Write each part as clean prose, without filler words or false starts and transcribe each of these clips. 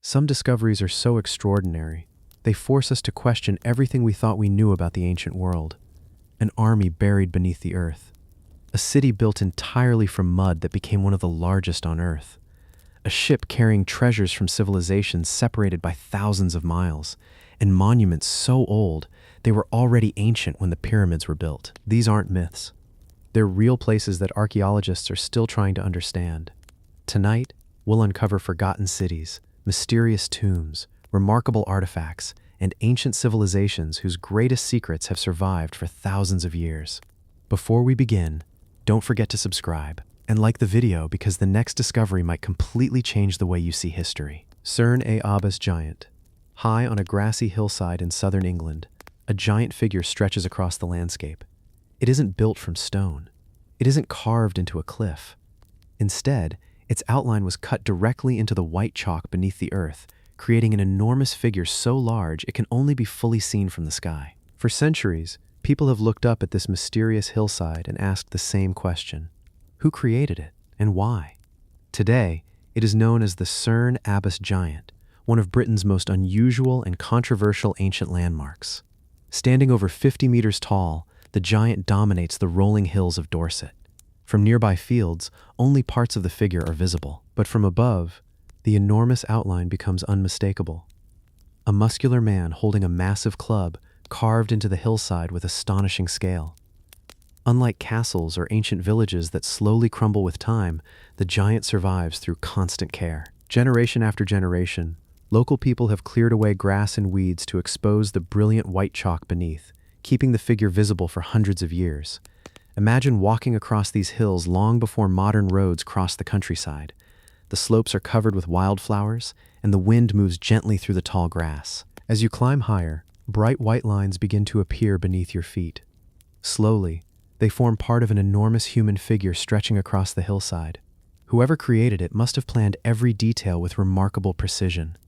Some discoveries are so extraordinary, they force us to question everything we thought we knew about the ancient world. An army buried beneath the earth. A city built entirely from mud that became one of the largest on Earth. A ship carrying treasures from civilizations separated by thousands of miles. And monuments so old, they were already ancient when the pyramids were built. These aren't myths. They're real places that archaeologists are still trying to understand. Tonight, we'll uncover forgotten cities, mysterious tombs, remarkable artifacts, and ancient civilizations whose greatest secrets have survived for thousands of years. Before we begin, don't forget to subscribe and like the video because the next discovery might completely change the way you see history. Cerne Abbas giant. High on a grassy hillside in southern England, a giant figure stretches across the landscape. It isn't built from stone. It isn't carved into a cliff. Instead, its outline was cut directly into the white chalk beneath the earth, creating an enormous figure so large it can only be fully seen from the sky. For centuries, people have looked up at this mysterious hillside and asked the same question. Who created it, and why? Today, it is known as the Cerne Abbas giant, one of Britain's most unusual and controversial ancient landmarks. Standing over 50 meters tall, the giant dominates the rolling hills of Dorset. From nearby fields, only parts of the figure are visible, but from above, the enormous outline becomes unmistakable. A muscular man holding a massive club carved into the hillside with astonishing scale. Unlike castles or ancient villages that slowly crumble with time, the giant survives through constant care. Generation after generation, local people have cleared away grass and weeds to expose the brilliant white chalk beneath, keeping the figure visible for hundreds of years. Imagine walking across these hills long before modern roads crossed the countryside. The slopes are covered with wildflowers, and the wind moves gently through the tall grass. As you climb higher, bright white lines begin to appear beneath your feet. Slowly, they form part of an enormous human figure stretching across the hillside. Whoever created it must have planned every detail with remarkable precision.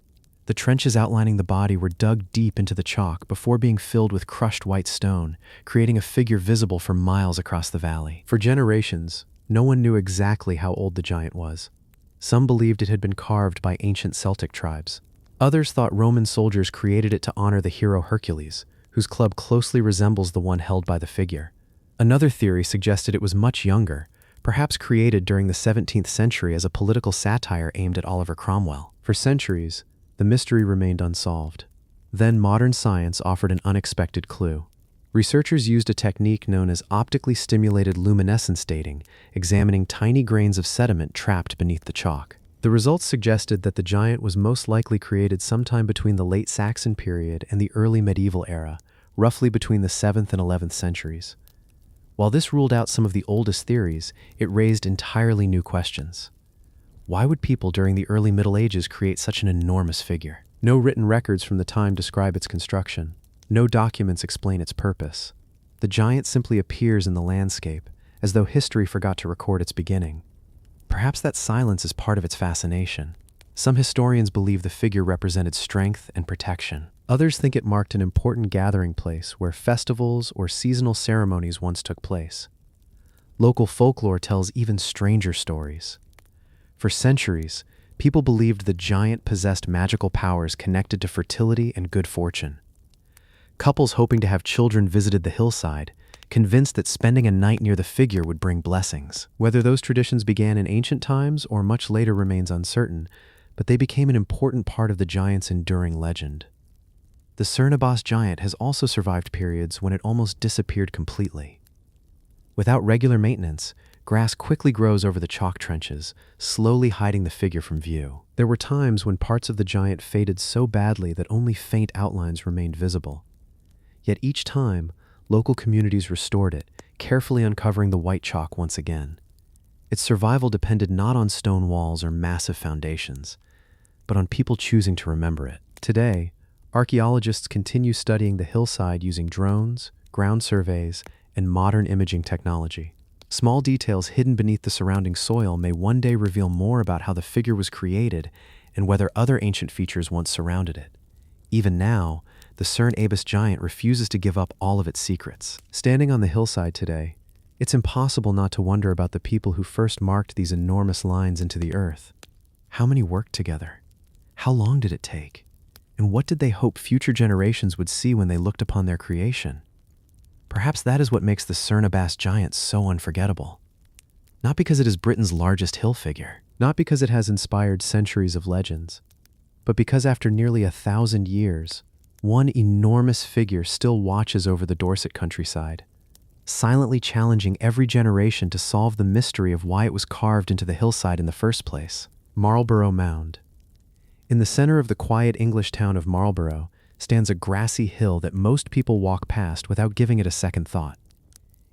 The trenches outlining the body were dug deep into the chalk before being filled with crushed white stone, creating a figure visible for miles across the valley. For generations, no one knew exactly how old the giant was. Some believed it had been carved by ancient Celtic tribes. Others thought Roman soldiers created it to honor the hero Hercules, whose club closely resembles the one held by the figure. Another theory suggested it was much younger, perhaps created during the 17th century as a political satire aimed at Oliver Cromwell. For centuries, the mystery remained unsolved. Then modern science offered an unexpected clue. Researchers used a technique known as optically stimulated luminescence dating, examining tiny grains of sediment trapped beneath the chalk. The results suggested that the giant was most likely created sometime between the late Saxon period and the early medieval era, roughly between the 7th and 11th centuries. While this ruled out some of the oldest theories, it raised entirely new questions. Why would people during the early Middle Ages create such an enormous figure? No written records from the time describe its construction. No documents explain its purpose. The giant simply appears in the landscape, as though history forgot to record its beginning. Perhaps that silence is part of its fascination. Some historians believe the figure represented strength and protection. Others think it marked an important gathering place where festivals or seasonal ceremonies once took place. Local folklore tells even stranger stories. For centuries, people believed the giant possessed magical powers connected to fertility and good fortune. Couples hoping to have children visited the hillside, convinced that spending a night near the figure would bring blessings. Whether those traditions began in ancient times or much later remains uncertain, but they became an important part of the giant's enduring legend. The Cerne Abbas giant has also survived periods when it almost disappeared completely. Without regular maintenance, grass quickly grows over the chalk trenches, slowly hiding the figure from view. There were times when parts of the giant faded so badly that only faint outlines remained visible. Yet each time, local communities restored it, carefully uncovering the white chalk once again. Its survival depended not on stone walls or massive foundations, but on people choosing to remember it. Today, archaeologists continue studying the hillside using drones, ground surveys, and modern imaging technology. Small details hidden beneath the surrounding soil may one day reveal more about how the figure was created and whether other ancient features once surrounded it. Even now, the Cerne Abbas giant refuses to give up all of its secrets. Standing on the hillside today, it's impossible not to wonder about the people who first marked these enormous lines into the earth. How many worked together? How long did it take? And what did they hope future generations would see when they looked upon their creation? Perhaps that is what makes the Cerne Abbas giant so unforgettable. Not because it is Britain's largest hill figure, not because it has inspired centuries of legends, but because after nearly 1,000 years, one enormous figure still watches over the Dorset countryside, silently challenging every generation to solve the mystery of why it was carved into the hillside in the first place. Marlborough Mound. In the center of the quiet English town of Marlborough stands a grassy hill that most people walk past without giving it a second thought.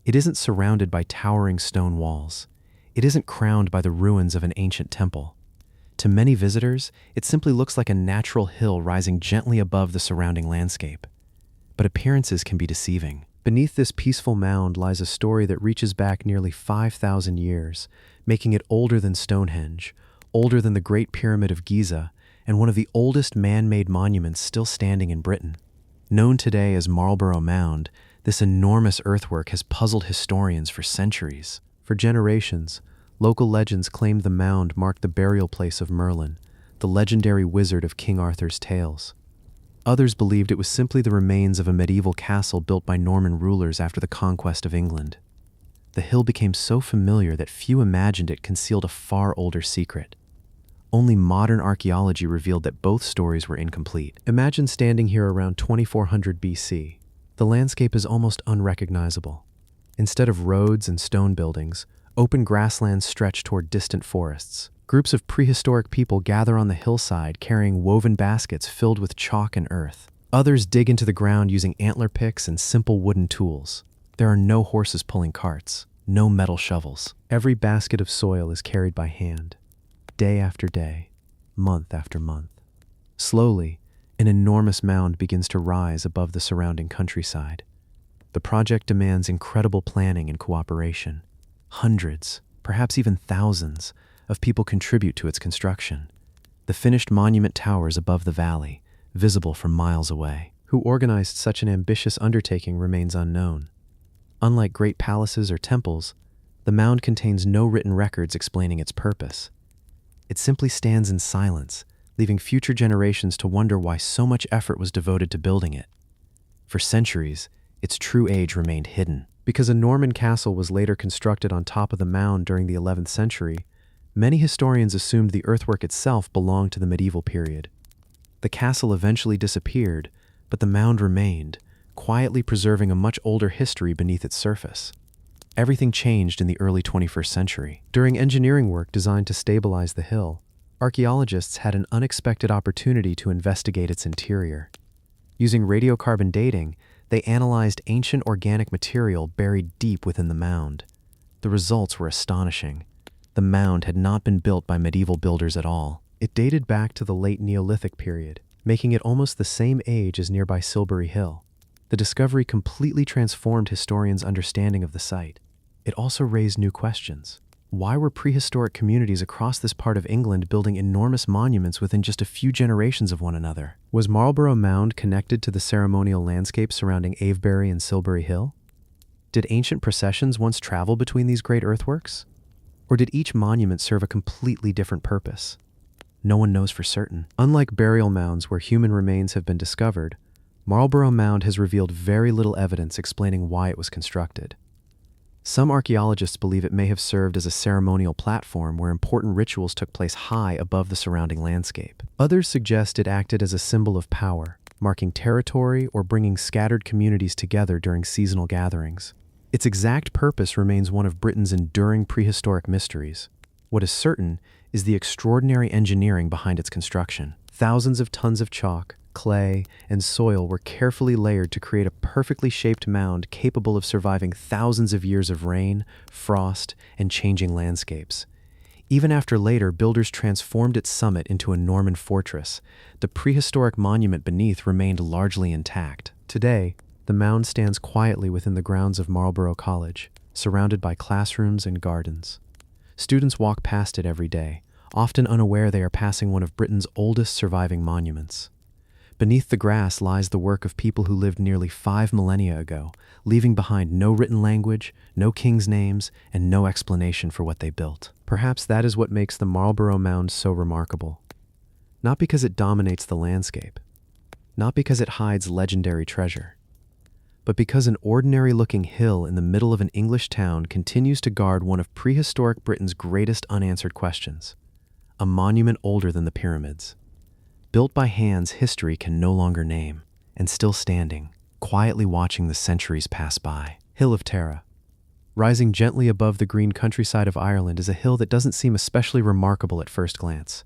It isn't surrounded by towering stone walls. It isn't crowned by the ruins of an ancient temple. To many visitors, it simply looks like a natural hill rising gently above the surrounding landscape. But appearances can be deceiving. Beneath this peaceful mound lies a story that reaches back nearly 5,000 years, making it older than Stonehenge, older than the Great Pyramid of Giza, and one of the oldest man-made monuments still standing in Britain. Known today as Marlborough Mound, this enormous earthwork has puzzled historians for centuries. For generations, local legends claimed the mound marked the burial place of Merlin, the legendary wizard of King Arthur's tales. Others believed it was simply the remains of a medieval castle built by Norman rulers after the conquest of England. The hill became so familiar that few imagined it concealed a far older secret. Only modern archaeology revealed that both stories were incomplete. Imagine standing here around 2400 BC. The landscape is almost unrecognizable. Instead of roads and stone buildings, open grasslands stretch toward distant forests. Groups of prehistoric people gather on the hillside carrying woven baskets filled with chalk and earth. Others dig into the ground using antler picks and simple wooden tools. There are no horses pulling carts, no metal shovels. Every basket of soil is carried by hand, day after day, month after month. Slowly, an enormous mound begins to rise above the surrounding countryside. The project demands incredible planning and cooperation. Hundreds, perhaps even thousands, of people contribute to its construction. The finished monument towers above the valley, visible from miles away. Who organized such an ambitious undertaking remains unknown. Unlike great palaces or temples, the mound contains no written records explaining its purpose. It simply stands in silence, leaving future generations to wonder why so much effort was devoted to building it. For centuries, its true age remained hidden. Because a Norman castle was later constructed on top of the mound during the 11th century, many historians assumed the earthwork itself belonged to the medieval period. The castle eventually disappeared, but the mound remained, quietly preserving a much older history beneath its surface. Everything changed in the early 21st century. During engineering work designed to stabilize the hill, archaeologists had an unexpected opportunity to investigate its interior. Using radiocarbon dating, they analyzed ancient organic material buried deep within the mound. The results were astonishing. The mound had not been built by medieval builders at all. It dated back to the late Neolithic period, making it almost the same age as nearby Silbury Hill. The discovery completely transformed historians' understanding of the site. It also raised new questions. Why were prehistoric communities across this part of England building enormous monuments within just a few generations of one another? Was Marlborough Mound connected to the ceremonial landscape surrounding Avebury and Silbury Hill? Did ancient processions once travel between these great earthworks? Or did each monument serve a completely different purpose? No one knows for certain. Unlike burial mounds where human remains have been discovered, Marlborough Mound has revealed very little evidence explaining why it was constructed. Some archaeologists believe it may have served as a ceremonial platform where important rituals took place high above the surrounding landscape. Others suggest it acted as a symbol of power, marking territory or bringing scattered communities together during seasonal gatherings. Its exact purpose remains one of Britain's enduring prehistoric mysteries. What is certain is the extraordinary engineering behind its construction. Thousands of tons of chalk, clay, and soil were carefully layered to create a perfectly shaped mound capable of surviving thousands of years of rain, frost, and changing landscapes. Even after later builders transformed its summit into a Norman fortress, the prehistoric monument beneath remained largely intact. Today, the mound stands quietly within the grounds of Marlborough College, surrounded by classrooms and gardens. Students walk past it every day, often unaware they are passing one of Britain's oldest surviving monuments. Beneath the grass lies the work of people who lived nearly 5 millennia ago, leaving behind no written language, no kings' names, and no explanation for what they built. Perhaps that is what makes the Marlborough Mound so remarkable. Not because it dominates the landscape, not because it hides legendary treasure, but because an ordinary-looking hill in the middle of an English town continues to guard one of prehistoric Britain's greatest unanswered questions, a monument older than the pyramids. Built by hands history can no longer name, and still standing, quietly watching the centuries pass by. Hill of Tara. Rising gently above the green countryside of Ireland is a hill that doesn't seem especially remarkable at first glance.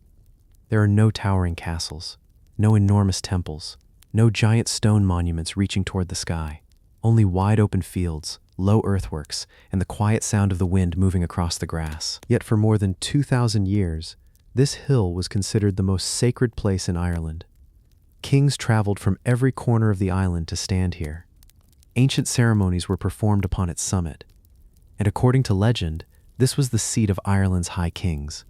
There are no towering castles, no enormous temples, no giant stone monuments reaching toward the sky, only wide-open fields, low earthworks, and the quiet sound of the wind moving across the grass. Yet for more than 2,000 years, this hill was considered the most sacred place in Ireland. Kings traveled from every corner of the island to stand here. Ancient ceremonies were performed upon its summit, and according to legend, this was the seat of Ireland's high kings.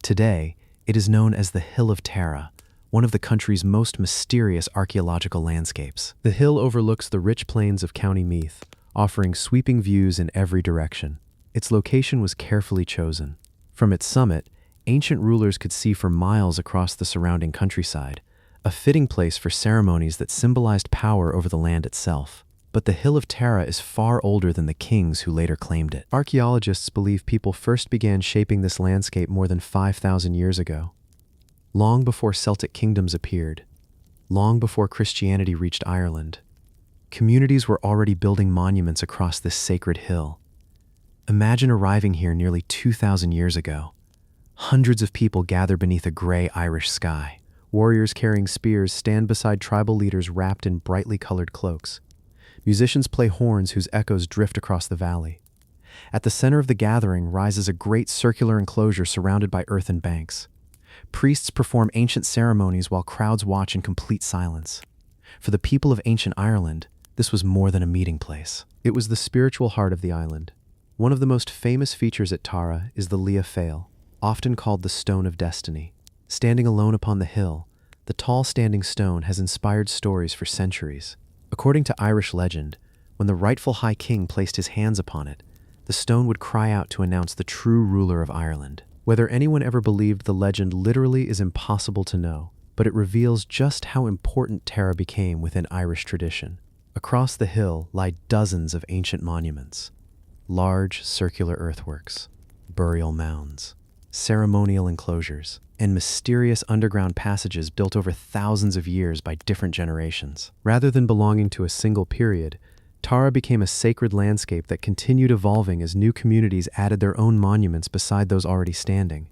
Today, it is known as the Hill of Tara, one of the country's most mysterious archaeological landscapes. The hill overlooks the rich plains of County Meath, offering sweeping views in every direction. Its location was carefully chosen. From its summit, ancient rulers could see for miles across the surrounding countryside, a fitting place for ceremonies that symbolized power over the land itself. But the Hill of Tara is far older than the kings who later claimed it. Archaeologists believe people first began shaping this landscape more than 5,000 years ago. Long before Celtic kingdoms appeared, long before Christianity reached Ireland, communities were already building monuments across this sacred hill. Imagine arriving here nearly 2,000 years ago. Hundreds of people gather beneath a gray Irish sky. Warriors carrying spears stand beside tribal leaders wrapped in brightly colored cloaks. Musicians play horns whose echoes drift across the valley. At the center of the gathering rises a great circular enclosure surrounded by earthen banks. Priests perform ancient ceremonies while crowds watch in complete silence. For the people of ancient Ireland, this was more than a meeting place. It was the spiritual heart of the island. One of the most famous features at Tara is the Lia Fail, often called the Stone of Destiny. Standing alone upon the hill, the tall standing stone has inspired stories for centuries. According to Irish legend, when the rightful High King placed his hands upon it, the stone would cry out to announce the true ruler of Ireland. Whether anyone ever believed the legend literally is impossible to know, but it reveals just how important Tara became within Irish tradition. Across the hill lie dozens of ancient monuments, large circular earthworks, burial mounds, ceremonial enclosures, and mysterious underground passages built over thousands of years by different generations. Rather than belonging to a single period, Tara became a sacred landscape that continued evolving as new communities added their own monuments beside those already standing.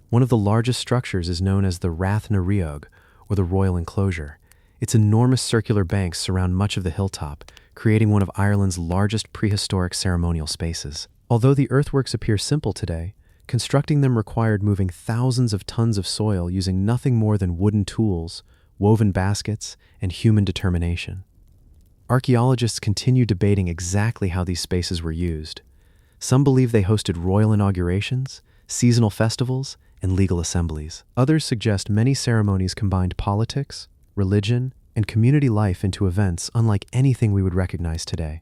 One of the largest structures is known as the Rath na Riog, or the Royal Enclosure. Its enormous circular banks surround much of the hilltop, creating one of Ireland's largest prehistoric ceremonial spaces. Although the earthworks appear simple today, constructing them required moving thousands of tons of soil using nothing more than wooden tools, woven baskets, and human determination. Archaeologists continue debating exactly how these spaces were used. Some believe they hosted royal inaugurations, seasonal festivals, and legal assemblies. Others suggest many ceremonies combined politics, religion, and community life into events unlike anything we would recognize today.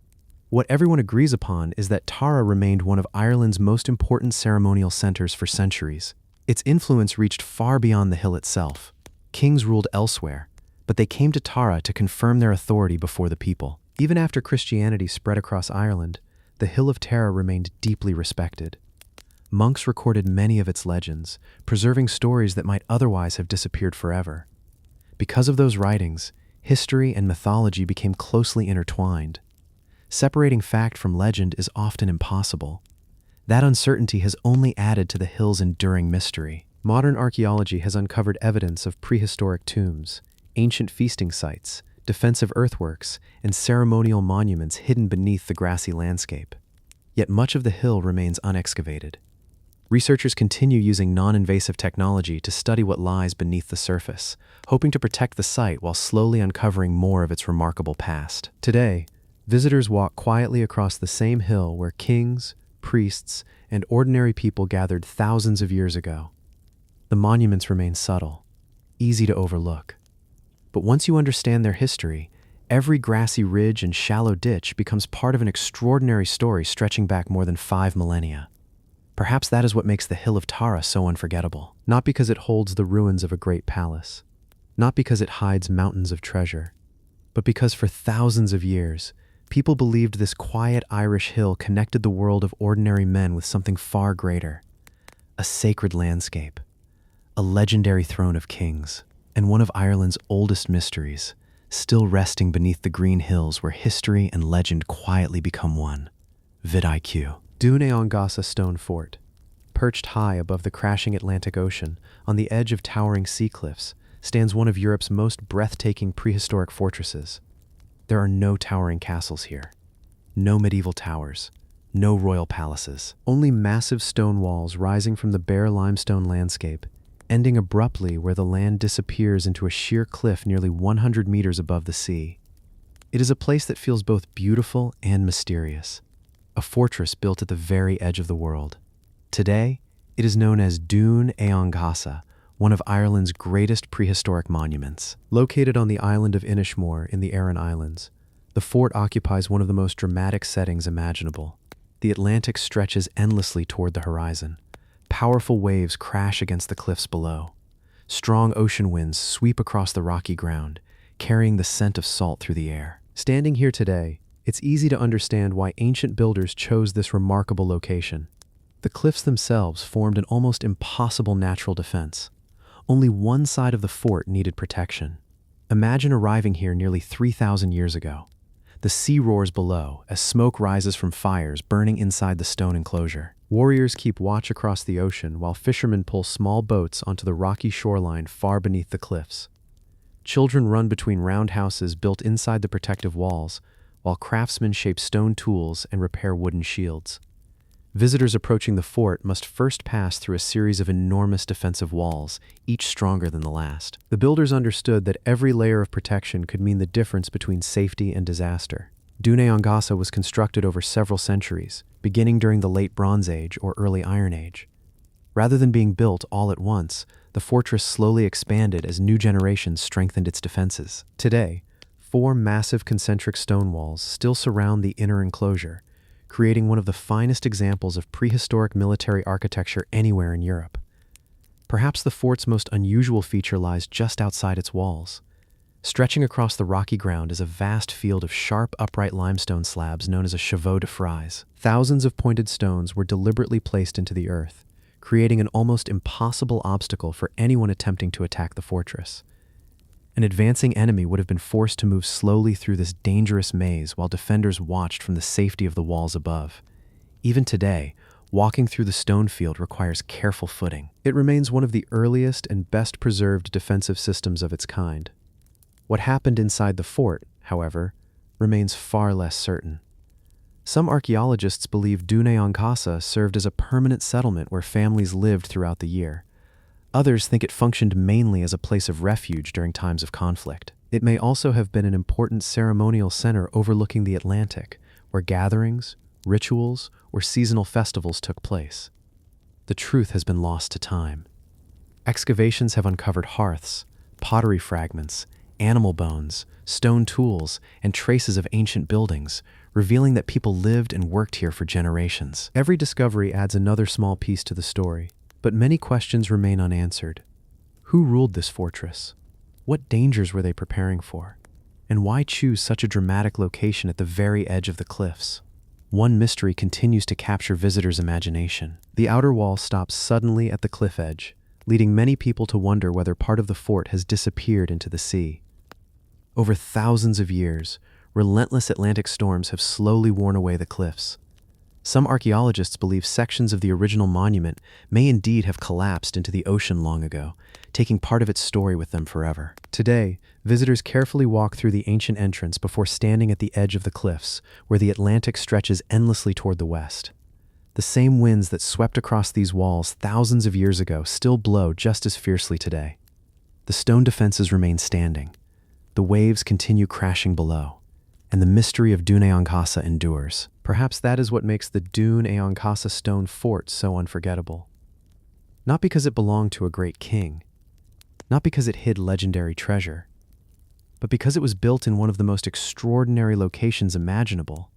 What everyone agrees upon is that Tara remained one of Ireland's most important ceremonial centers for centuries. Its influence reached far beyond the hill itself. Kings ruled elsewhere, but they came to Tara to confirm their authority before the people. Even after Christianity spread across Ireland, the Hill of Tara remained deeply respected. Monks recorded many of its legends, preserving stories that might otherwise have disappeared forever. Because of those writings, history and mythology became closely intertwined. Separating fact from legend is often impossible. That uncertainty has only added to the hill's enduring mystery. Modern archaeology has uncovered evidence of prehistoric tombs, ancient feasting sites, defensive earthworks, and ceremonial monuments hidden beneath the grassy landscape. Yet much of the hill remains unexcavated. Researchers continue using non-invasive technology to study what lies beneath the surface, hoping to protect the site while slowly uncovering more of its remarkable past. Today, visitors walk quietly across the same hill where kings, priests, and ordinary people gathered thousands of years ago. The monuments remain subtle, easy to overlook. But once you understand their history, every grassy ridge and shallow ditch becomes part of an extraordinary story stretching back more than 5 millennia. Perhaps that is what makes the Hill of Tara so unforgettable. Not because it holds the ruins of a great palace, not because it hides mountains of treasure, but because for thousands of years, people believed this quiet Irish hill connected the world of ordinary men with something far greater, a sacred landscape, a legendary throne of kings, and one of Ireland's oldest mysteries, still resting beneath the green hills where history and legend quietly become one. vidIQ. Dún Aonghasa Stone Fort. Perched high above the crashing Atlantic Ocean, on the edge of towering sea cliffs, stands one of Europe's most breathtaking prehistoric fortresses. There are no towering castles here, no medieval towers, no royal palaces, only massive stone walls rising from the bare limestone landscape, ending abruptly where the land disappears into a sheer cliff nearly 100 meters above the sea. It is a place that feels both beautiful and mysterious, a fortress built at the very edge of the world. Today, it is known as Dún Aonghasa, one of Ireland's greatest prehistoric monuments. Located on the island of Inishmore in the Aran Islands, the fort occupies one of the most dramatic settings imaginable. The Atlantic stretches endlessly toward the horizon. Powerful waves crash against the cliffs below. Strong ocean winds sweep across the rocky ground, carrying the scent of salt through the air. Standing here today, it's easy to understand why ancient builders chose this remarkable location. The cliffs themselves formed an almost impossible natural defense. Only one side of the fort needed protection. Imagine arriving here nearly 3,000 years ago. The sea roars below as smoke rises from fires burning inside the stone enclosure. Warriors keep watch across the ocean while fishermen pull small boats onto the rocky shoreline far beneath the cliffs. Children run between roundhouses built inside the protective walls, while craftsmen shape stone tools and repair wooden shields. Visitors approaching the fort must first pass through a series of enormous defensive walls, each stronger than the last. The builders understood that every layer of protection could mean the difference between safety and disaster. Dún Aonghasa was constructed over several centuries, beginning during the Late Bronze Age or Early Iron Age. Rather than being built all at once, the fortress slowly expanded as new generations strengthened its defenses. Today, 4 massive concentric stone walls still surround the inner enclosure, creating one of the finest examples of prehistoric military architecture anywhere in Europe. Perhaps the fort's most unusual feature lies just outside its walls. Stretching across the rocky ground is a vast field of sharp, upright limestone slabs known as a chevaux de frise. Thousands of pointed stones were deliberately placed into the earth, creating an almost impossible obstacle for anyone attempting to attack the fortress. An advancing enemy would have been forced to move slowly through this dangerous maze while defenders watched from the safety of the walls above. Even today, walking through the stone field requires careful footing. It remains one of the earliest and best preserved defensive systems of its kind. What happened inside the fort, however, remains far less certain. Some archaeologists believe Dún Aonghasa served as a permanent settlement where families lived throughout the year. Others think it functioned mainly as a place of refuge during times of conflict. It may also have been an important ceremonial center overlooking the Atlantic, where gatherings, rituals, or seasonal festivals took place. The truth has been lost to time. Excavations have uncovered hearths, pottery fragments, animal bones, stone tools, and traces of ancient buildings, revealing that people lived and worked here for generations. Every discovery adds another small piece to the story, but many questions remain unanswered. Who ruled this fortress? What dangers were they preparing for? And why choose such a dramatic location at the very edge of the cliffs? One mystery continues to capture visitors' imagination. The outer wall stops suddenly at the cliff edge, leading many people to wonder whether part of the fort has disappeared into the sea. Over thousands of years, relentless Atlantic storms have slowly worn away the cliffs. Some archaeologists believe sections of the original monument may indeed have collapsed into the ocean long ago, taking part of its story with them forever. Today, visitors carefully walk through the ancient entrance before standing at the edge of the cliffs, where the Atlantic stretches endlessly toward the west. The same winds that swept across these walls thousands of years ago still blow just as fiercely today. The stone defenses remain standing. The waves continue crashing below, and the mystery of Dún Aonghasa endures. Perhaps that is what makes the Dún Aonghasa stone fort so unforgettable. Not because it belonged to a great king, not because it hid legendary treasure, but because it was built in one of the most extraordinary locations imaginable,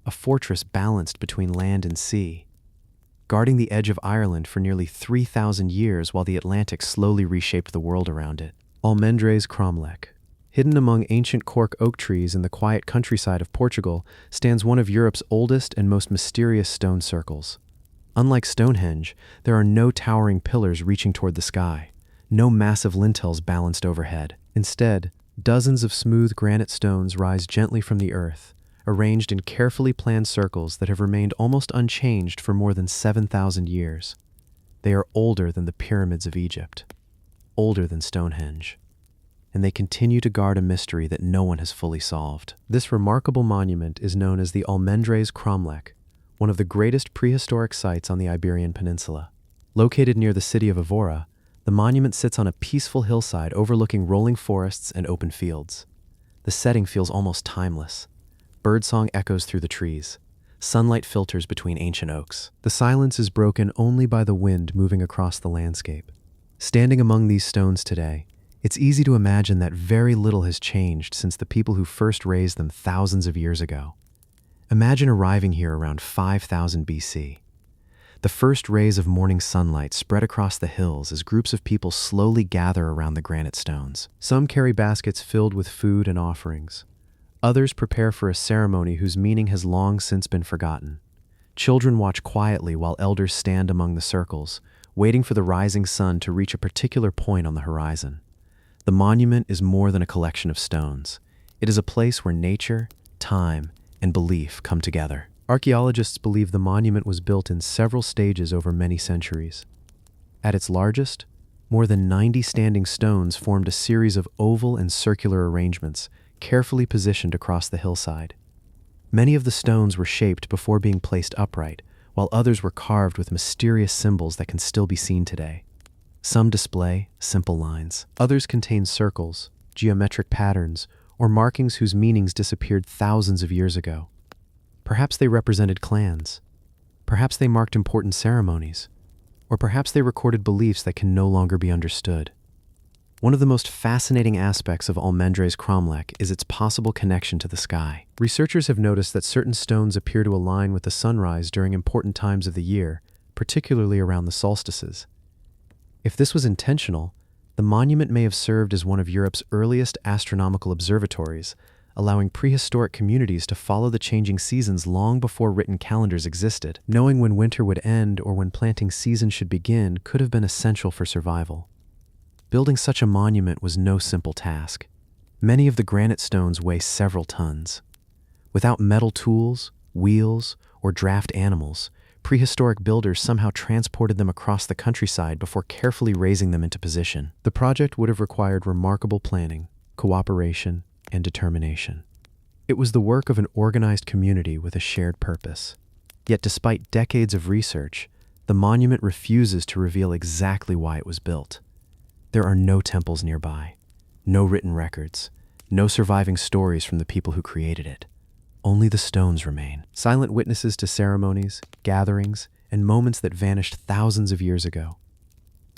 a fortress balanced between land and sea, guarding the edge of Ireland for nearly 3,000 years while the Atlantic slowly reshaped the world around it. Almendres Cromlech. Hidden among ancient cork oak trees in the quiet countryside of Portugal stands one of Europe's oldest and most mysterious stone circles. Unlike Stonehenge, there are no towering pillars reaching toward the sky, no massive lintels balanced overhead. Instead, dozens of smooth granite stones rise gently from the earth, arranged in carefully planned circles that have remained almost unchanged for more than 7,000 years. They are older than the pyramids of Egypt, older than Stonehenge, and they continue to guard a mystery that no one has fully solved. This remarkable monument is known as the Almendres Cromlech, one of the greatest prehistoric sites on the Iberian Peninsula. Located near the city of Evora, the monument sits on a peaceful hillside overlooking rolling forests and open fields. The setting feels almost timeless. Birdsong echoes through the trees. Sunlight filters between ancient oaks. The silence is broken only by the wind moving across the landscape. Standing among these stones today, it's easy to imagine that very little has changed since the people who first raised them thousands of years ago. Imagine arriving here around 5000 BC. The first rays of morning sunlight spread across the hills as groups of people slowly gather around the granite stones. Some carry baskets filled with food and offerings. Others prepare for a ceremony whose meaning has long since been forgotten. Children watch quietly while elders stand among the circles, waiting for the rising sun to reach a particular point on the horizon. The monument is more than a collection of stones. It is a place where nature, time, and belief come together. Archaeologists believe the monument was built in several stages over many centuries. At its largest, more than 90 standing stones formed a series of oval and circular arrangements, carefully positioned across the hillside. Many of the stones were shaped before being placed upright, while others were carved with mysterious symbols that can still be seen today. Some display simple lines. Others contain circles, geometric patterns, or markings whose meanings disappeared thousands of years ago. Perhaps they represented clans. Perhaps they marked important ceremonies. Or perhaps they recorded beliefs that can no longer be understood. One of the most fascinating aspects of Almendres Cromlech is its possible connection to the sky. Researchers have noticed that certain stones appear to align with the sunrise during important times of the year, particularly around the solstices. If this was intentional, the monument may have served as one of Europe's earliest astronomical observatories, allowing prehistoric communities to follow the changing seasons long before written calendars existed. Knowing when winter would end or when planting season should begin could have been essential for survival. Building such a monument was no simple task. Many of the granite stones weigh several tons. Without metal tools, wheels, or draft animals, prehistoric builders somehow transported them across the countryside before carefully raising them into position. The project would have required remarkable planning, cooperation, and determination. It was the work of an organized community with a shared purpose. Yet despite decades of research, the monument refuses to reveal exactly why it was built. There are no temples nearby, no written records, no surviving stories from the people who created it. Only the stones remain, silent witnesses to ceremonies, gatherings, and moments that vanished thousands of years ago.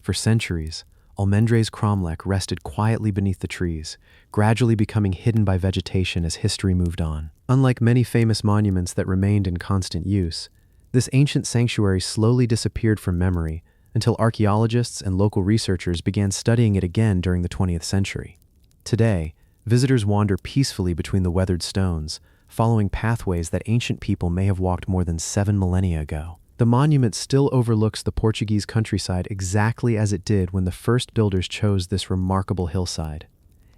For centuries, Almendres Cromlech rested quietly beneath the trees, gradually becoming hidden by vegetation as history moved on. Unlike many famous monuments that remained in constant use, this ancient sanctuary slowly disappeared from memory until archaeologists and local researchers began studying it again during the 20th century. Today, visitors wander peacefully between the weathered stones, following pathways that ancient people may have walked more than 7 millennia ago. The monument still overlooks the Portuguese countryside exactly as it did when the first builders chose this remarkable hillside.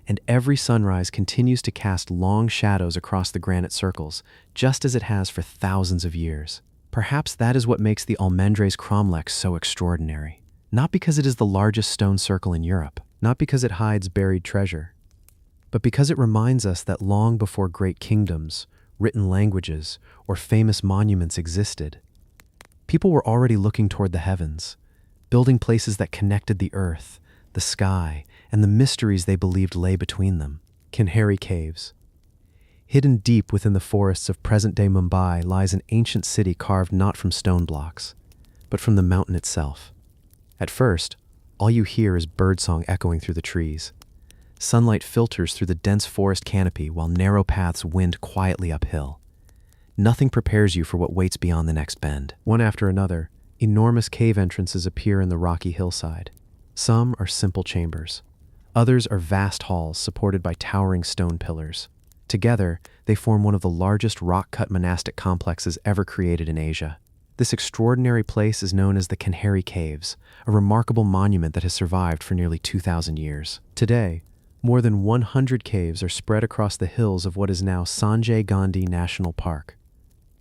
And every sunrise continues to cast long shadows across the granite circles, just as it has for thousands of years. Perhaps that is what makes the Almendres Cromlech so extraordinary. Not because it is the largest stone circle in Europe, not because it hides buried treasure, but because it reminds us that long before great kingdoms, written languages, or famous monuments existed, people were already looking toward the heavens, building places that connected the earth, the sky, and the mysteries they believed lay between them. Kanheri Caves. Hidden deep within the forests of present-day Mumbai lies an ancient city carved not from stone blocks, but from the mountain itself. At first, all you hear is birdsong echoing through the trees. Sunlight filters through the dense forest canopy while narrow paths wind quietly uphill. Nothing prepares you for what waits beyond the next bend. One after another, Enormous cave entrances appear in the rocky hillside. Some are simple chambers. Others are vast halls supported by towering stone pillars. Together, they form one of the largest rock-cut monastic complexes ever created in Asia. This extraordinary place is known as the Kanheri Caves, a remarkable monument that has survived for nearly 2,000 years. Today, more than 100 caves are spread across the hills of what is now Sanjay Gandhi National Park.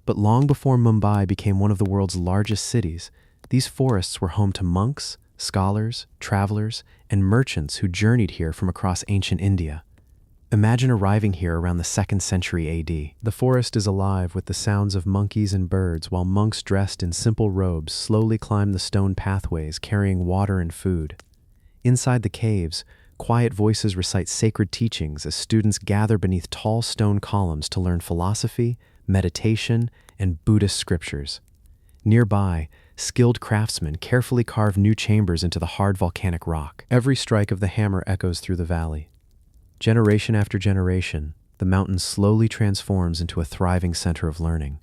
But long before Mumbai became one of the world's largest cities, these forests were home to monks, scholars, travelers, and merchants who journeyed here from across ancient India. Imagine arriving here around the 2nd century AD. The forest is alive with the sounds of monkeys and birds while monks dressed in simple robes slowly climb the stone pathways carrying water and food. Inside the caves, quiet voices recite sacred teachings as students gather beneath tall stone columns to learn philosophy, meditation, and Buddhist scriptures. Nearby, skilled craftsmen carefully carve new chambers into the hard volcanic rock. Every strike of the hammer echoes through the valley. Generation after generation, the mountain slowly transforms into a thriving center of learning.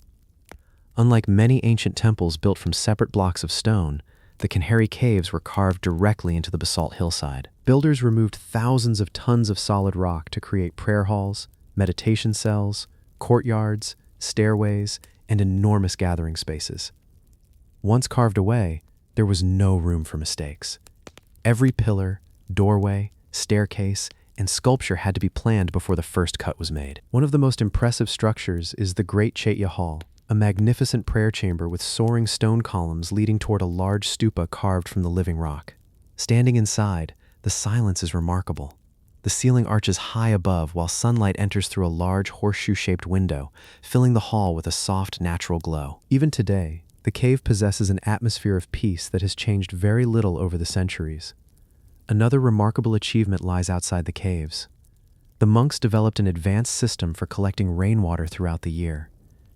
Unlike many ancient temples built from separate blocks of stone, the Kanheri Caves were carved directly into the basalt hillside. Builders removed thousands of tons of solid rock to create prayer halls, meditation cells, courtyards, stairways, and enormous gathering spaces. Once carved away, there was no room for mistakes. Every pillar, doorway, staircase, and sculpture had to be planned before the first cut was made. One of the most impressive structures is the Great Chaitya Hall, a magnificent prayer chamber with soaring stone columns leading toward a large stupa carved from the living rock. Standing inside, the silence is remarkable. The ceiling arches high above while sunlight enters through a large horseshoe-shaped window, filling the hall with a soft, natural glow. Even today, the cave possesses an atmosphere of peace that has changed very little over the centuries. Another remarkable achievement lies outside the caves. The monks developed an advanced system for collecting rainwater throughout the year.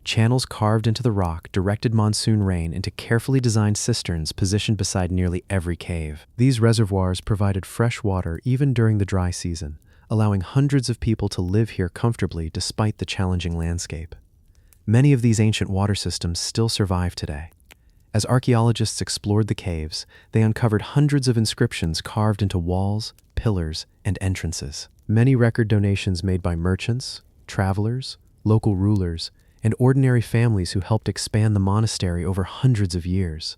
Channels carved into the rock directed monsoon rain into carefully designed cisterns positioned beside nearly every cave. These reservoirs provided fresh water even during the dry season, allowing hundreds of people to live here comfortably despite the challenging landscape. Many of these ancient water systems still survive today. As archaeologists explored the caves, they uncovered hundreds of inscriptions carved into walls, pillars, and entrances. Many record donations made by merchants, travelers, local rulers, and ordinary families who helped expand the monastery over hundreds of years.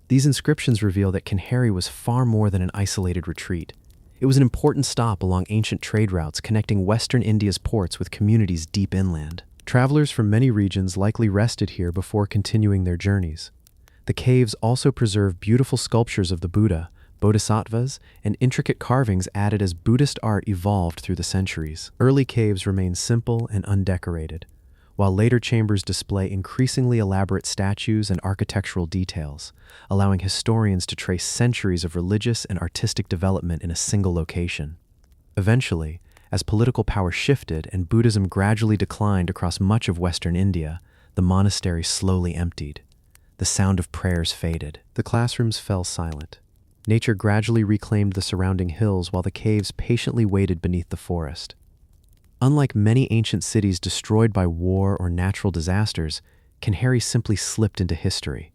These inscriptions reveal that Kanheri was far more than an isolated retreat. It was an important stop along ancient trade routes connecting western India's ports with communities deep inland. Travelers from many regions likely rested here before continuing their journeys. The caves also preserve beautiful sculptures of the Buddha, bodhisattvas, and intricate carvings added as Buddhist art evolved through the centuries. Early caves remain simple and undecorated, while later chambers display increasingly elaborate statues and architectural details, allowing historians to trace centuries of religious and artistic development in a single location. Eventually, as political power shifted and Buddhism gradually declined across much of Western India, the monastery slowly emptied. The sound of prayers faded. The classrooms fell silent. Nature gradually reclaimed the surrounding hills while the caves patiently waited beneath the forest. Unlike many ancient cities destroyed by war or natural disasters, Kanheri simply slipped into history.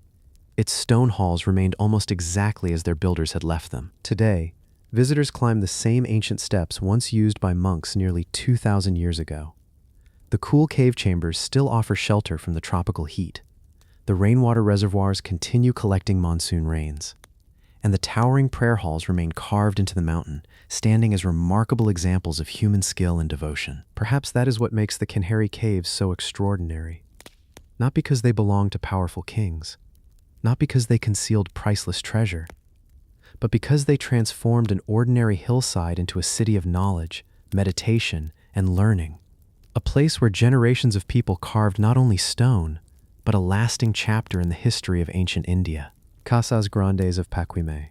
Its stone halls remained almost exactly as their builders had left them. Today, visitors climb the same ancient steps once used by monks nearly 2,000 years ago. The cool cave chambers still offer shelter from the tropical heat. The rainwater reservoirs continue collecting monsoon rains. And the towering prayer halls remain carved into the mountain, standing as remarkable examples of human skill and devotion. Perhaps that is what makes the Kanheri Caves so extraordinary. Not because they belonged to powerful kings, not because they concealed priceless treasure, but because they transformed an ordinary hillside into a city of knowledge, meditation, and learning. A place where generations of people carved not only stone, but a lasting chapter in the history of ancient India. Casas Grandes of Paquimé.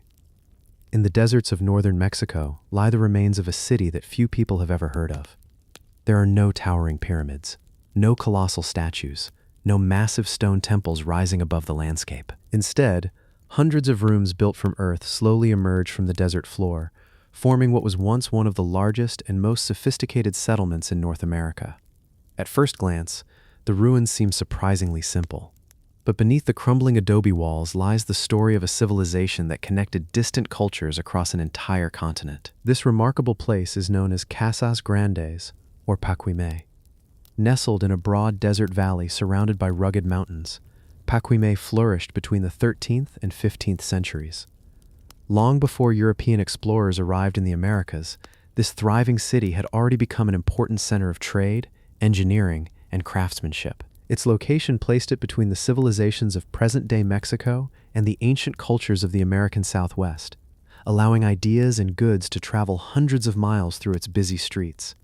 In the deserts of northern Mexico lie the remains of a city that few people have ever heard of. There are no towering pyramids, no colossal statues, no massive stone temples rising above the landscape. Instead, hundreds of rooms built from earth slowly emerge from the desert floor, forming what was once one of the largest and most sophisticated settlements in North America. At first glance, the ruins seem surprisingly simple. But beneath the crumbling adobe walls lies the story of a civilization that connected distant cultures across an entire continent. This remarkable place is known as Casas Grandes, or Paquimé. Nestled in a broad desert valley surrounded by rugged mountains, Paquimé flourished between the 13th and 15th centuries. Long before European explorers arrived in the Americas, this thriving city had already become an important center of trade, engineering, and craftsmanship. Its location placed it between the civilizations of present-day Mexico and the ancient cultures of the American Southwest, allowing ideas and goods to travel hundreds of miles through its busy streets.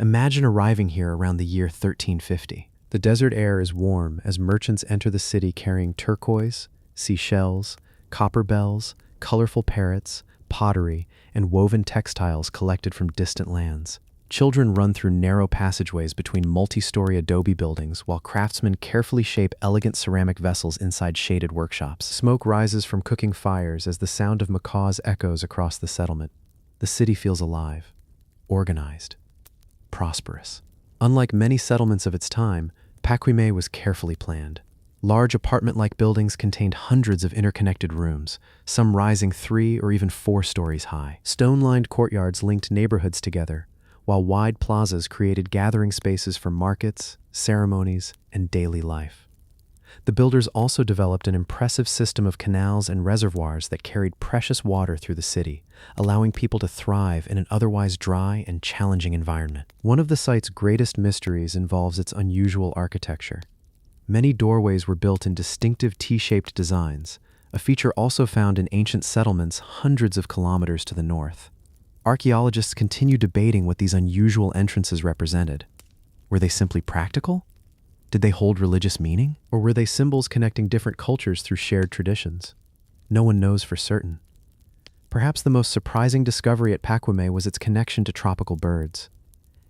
Imagine arriving here around the year 1350. The desert air is warm as merchants enter the city carrying turquoise, seashells, copper bells, colorful parrots, pottery, and woven textiles collected from distant lands. Children run through narrow passageways between multi-story adobe buildings while craftsmen carefully shape elegant ceramic vessels inside shaded workshops. Smoke rises from cooking fires as the sound of macaws echoes across the settlement. The city feels alive, organized, prosperous. Unlike many settlements of its time, Paquimé was carefully planned. Large apartment-like buildings contained hundreds of interconnected rooms, some rising 3 or even 4 stories high. Stone-lined courtyards linked neighborhoods together, while wide plazas created gathering spaces for markets, ceremonies, and daily life. The builders also developed an impressive system of canals and reservoirs that carried precious water through the city, allowing people to thrive in an otherwise dry and challenging environment. One of the site's greatest mysteries involves its unusual architecture. Many doorways were built in distinctive T-shaped designs, a feature also found in ancient settlements hundreds of kilometers to the north. Archaeologists continue debating what these unusual entrances represented. Were they simply practical? Did they hold religious meaning? Or were they symbols connecting different cultures through shared traditions? No one knows for certain. Perhaps the most surprising discovery at Paquimé was its connection to tropical birds.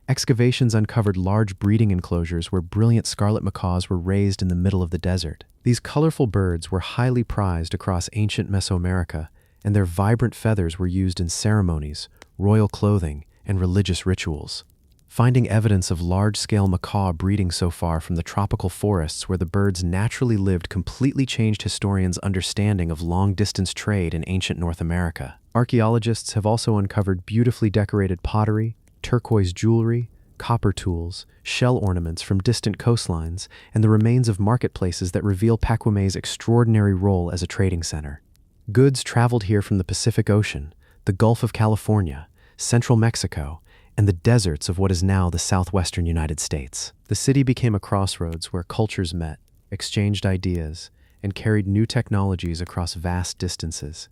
Excavations uncovered large breeding enclosures where brilliant scarlet macaws were raised in the middle of the desert. These colorful birds were highly prized across ancient Mesoamerica, and their vibrant feathers were used in ceremonies, royal clothing, and religious rituals. Finding evidence of large-scale macaw breeding so far from the tropical forests where the birds naturally lived completely changed historians' understanding of long-distance trade in ancient North America. Archaeologists have also uncovered beautifully decorated pottery, turquoise jewelry, copper tools, shell ornaments from distant coastlines, and the remains of marketplaces that reveal Paquimé's extraordinary role as a trading center. Goods traveled here from the Pacific Ocean, the Gulf of California, central Mexico, and the deserts of what is now the southwestern United States. The city became a crossroads where cultures met, exchanged ideas, and carried new technologies across vast distances.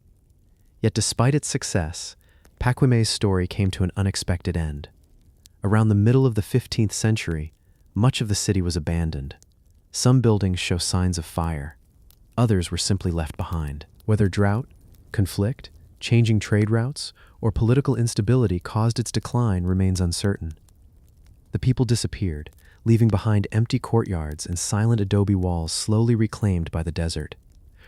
Yet despite its success, Paquimé's story came to an unexpected end. Around the middle of the 15th century, much of the city was abandoned. Some buildings show signs of fire. Others were simply left behind. Whether drought, conflict, changing trade routes, or political instability caused its decline remains uncertain. The people disappeared, leaving behind empty courtyards and silent adobe walls slowly reclaimed by the desert.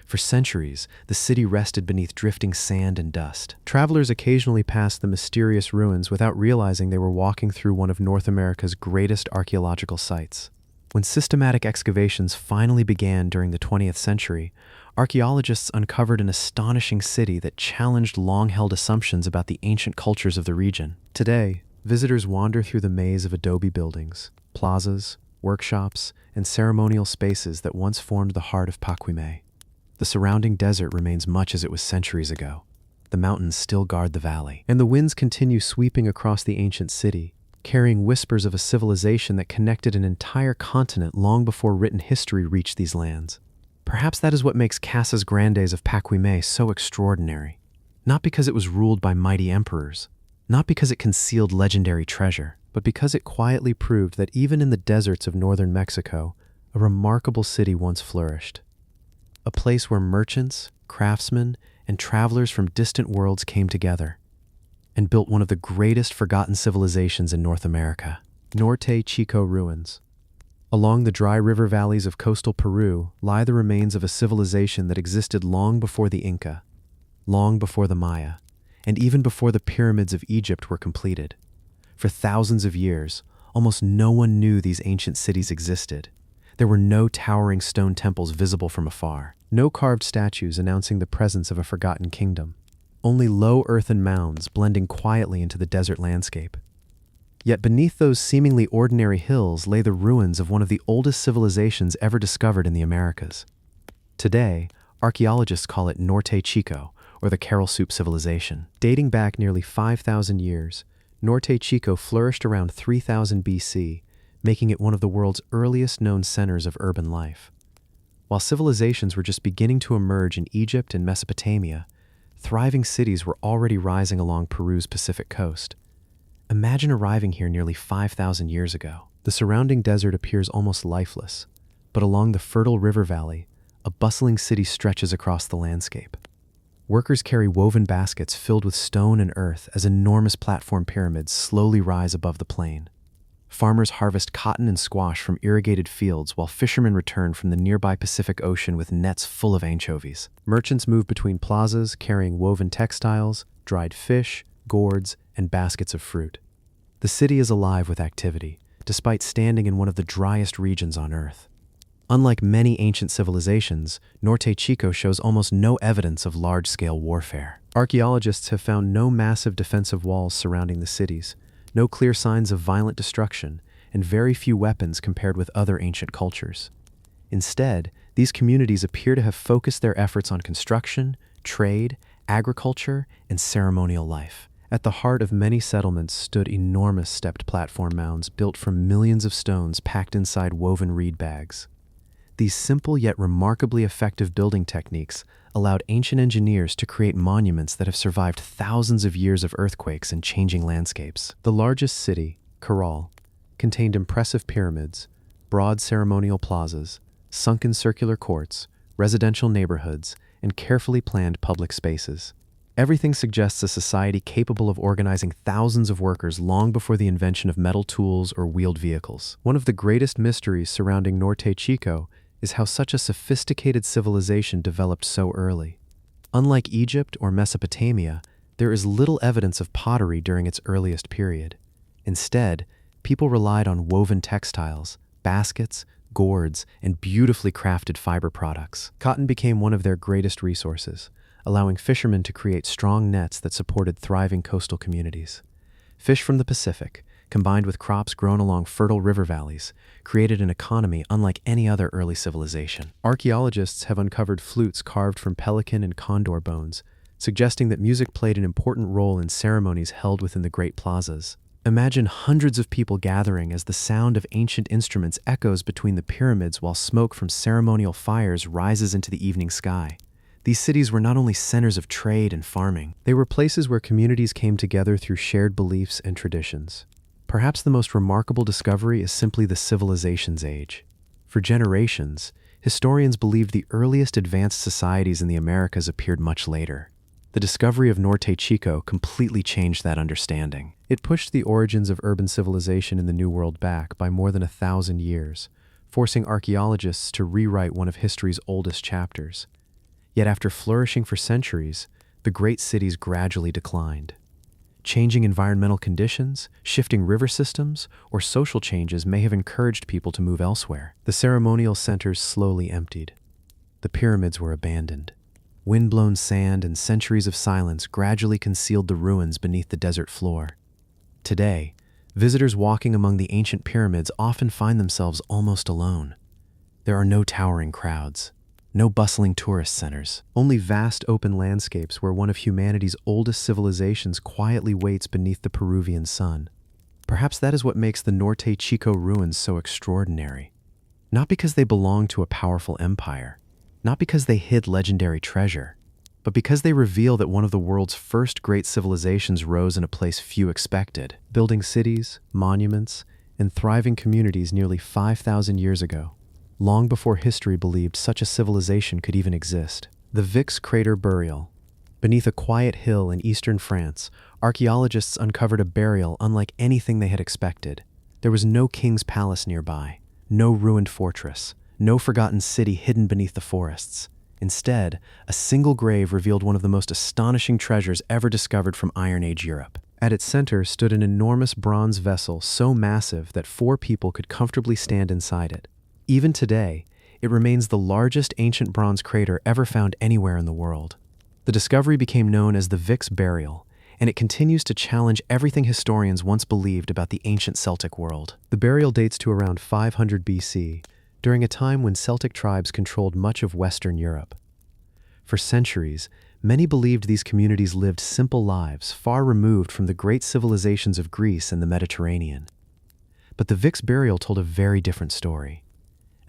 For centuries, the city rested beneath drifting sand and dust. Travelers occasionally passed the mysterious ruins without realizing they were walking through one of North America's greatest archaeological sites. When systematic excavations finally began during the 20th century, archaeologists uncovered an astonishing city that challenged long-held assumptions about the ancient cultures of the region. Today, visitors wander through the maze of adobe buildings, plazas, workshops, and ceremonial spaces that once formed the heart of Paquimé. The surrounding desert remains much as it was centuries ago. The mountains still guard the valley, and the winds continue sweeping across the ancient city, carrying whispers of a civilization that connected an entire continent long before written history reached these lands. Perhaps that is what makes Casas Grandes of Paquimé so extraordinary. Not because it was ruled by mighty emperors, not because it concealed legendary treasure, but because it quietly proved that even in the deserts of northern Mexico, a remarkable city once flourished. A place where merchants, craftsmen, and travelers from distant worlds came together and built one of the greatest forgotten civilizations in North America. Norte Chico ruins. Along the dry river valleys of coastal Peru lie the remains of a civilization that existed long before the Inca, long before the Maya, and even before the pyramids of Egypt were completed. For thousands of years, almost no one knew these ancient cities existed. There were no towering stone temples visible from afar, no carved statues announcing the presence of a forgotten kingdom, only low earthen mounds blending quietly into the desert landscape. Yet beneath those seemingly ordinary hills lay the ruins of one of the oldest civilizations ever discovered in the Americas. Today, archaeologists call it Norte Chico, or the Carol Soup civilization. Dating back nearly 5,000 years, Norte Chico flourished around 3000 BC, making it one of the world's earliest known centers of urban life. While civilizations were just beginning to emerge in Egypt and Mesopotamia, thriving cities were already rising along Peru's Pacific coast. Imagine arriving here nearly 5,000 years ago. The surrounding desert appears almost lifeless, but along the fertile river valley, a bustling city stretches across the landscape. Workers carry woven baskets filled with stone and earth as enormous platform pyramids slowly rise above the plain. Farmers harvest cotton and squash from irrigated fields while fishermen return from the nearby Pacific Ocean with nets full of anchovies. Merchants move between plazas carrying woven textiles, dried fish, gourds, and baskets of fruit. The city is alive with activity, despite standing in one of the driest regions on Earth. Unlike many ancient civilizations, Norte Chico shows almost no evidence of large-scale warfare. Archaeologists have found no massive defensive walls surrounding the cities, no clear signs of violent destruction, and very few weapons compared with other ancient cultures. Instead, these communities appear to have focused their efforts on construction, trade, agriculture, and ceremonial life. At the heart of many settlements stood enormous stepped platform mounds built from millions of stones packed inside woven reed bags. These simple yet remarkably effective building techniques allowed ancient engineers to create monuments that have survived thousands of years of earthquakes and changing landscapes. The largest city, Caral, contained impressive pyramids, broad ceremonial plazas, sunken circular courts, residential neighborhoods, and carefully planned public spaces. Everything suggests a society capable of organizing thousands of workers long before the invention of metal tools or wheeled vehicles. One of the greatest mysteries surrounding Norte Chico is how such a sophisticated civilization developed so early. Unlike Egypt or Mesopotamia, there is little evidence of pottery during its earliest period. Instead, people relied on woven textiles, baskets, gourds, and beautifully crafted fiber products. Cotton became one of their greatest resources, allowing fishermen to create strong nets that supported thriving coastal communities. Fish from the Pacific, combined with crops grown along fertile river valleys, created an economy unlike any other early civilization. Archaeologists have uncovered flutes carved from pelican and condor bones, suggesting that music played an important role in ceremonies held within the great plazas. Imagine hundreds of people gathering as the sound of ancient instruments echoes between the pyramids while smoke from ceremonial fires rises into the evening sky. These cities were not only centers of trade and farming, they were places where communities came together through shared beliefs and traditions. Perhaps the most remarkable discovery is simply the civilization's age. For generations, historians believed the earliest advanced societies in the Americas appeared much later. The discovery of Norte Chico completely changed that understanding. It pushed the origins of urban civilization in the New World back by more than 1,000 years, forcing archaeologists to rewrite one of history's oldest chapters. Yet after flourishing for centuries, the great cities gradually declined. Changing environmental conditions, shifting river systems, or social changes may have encouraged people to move elsewhere. The ceremonial centers slowly emptied. The pyramids were abandoned. Wind-blown sand and centuries of silence gradually concealed the ruins beneath the desert floor. Today, visitors walking among the ancient pyramids often find themselves almost alone. There are no towering crowds, no bustling tourist centers, only vast open landscapes where one of humanity's oldest civilizations quietly waits beneath the Peruvian sun. Perhaps that is what makes the Norte Chico ruins so extraordinary. Not because they belong to a powerful empire, not because they hid legendary treasure, but because they reveal that one of the world's first great civilizations rose in a place few expected, building cities, monuments, and thriving communities nearly 5,000 years ago, long before history believed such a civilization could even exist. The Vix Crater Burial. Beneath a quiet hill in eastern France, archaeologists uncovered a burial unlike anything they had expected. There was no king's palace nearby, no ruined fortress, no forgotten city hidden beneath the forests. Instead, a single grave revealed one of the most astonishing treasures ever discovered from Iron Age Europe. At its center stood an enormous bronze vessel so massive that 4 people could comfortably stand inside it. Even today, it remains the largest ancient bronze crater ever found anywhere in the world. The discovery became known as the Vix Burial, and it continues to challenge everything historians once believed about the ancient Celtic world. The burial dates to around 500 BC, during a time when Celtic tribes controlled much of Western Europe. For centuries, many believed these communities lived simple lives far removed from the great civilizations of Greece and the Mediterranean. But the Vix Burial told a very different story.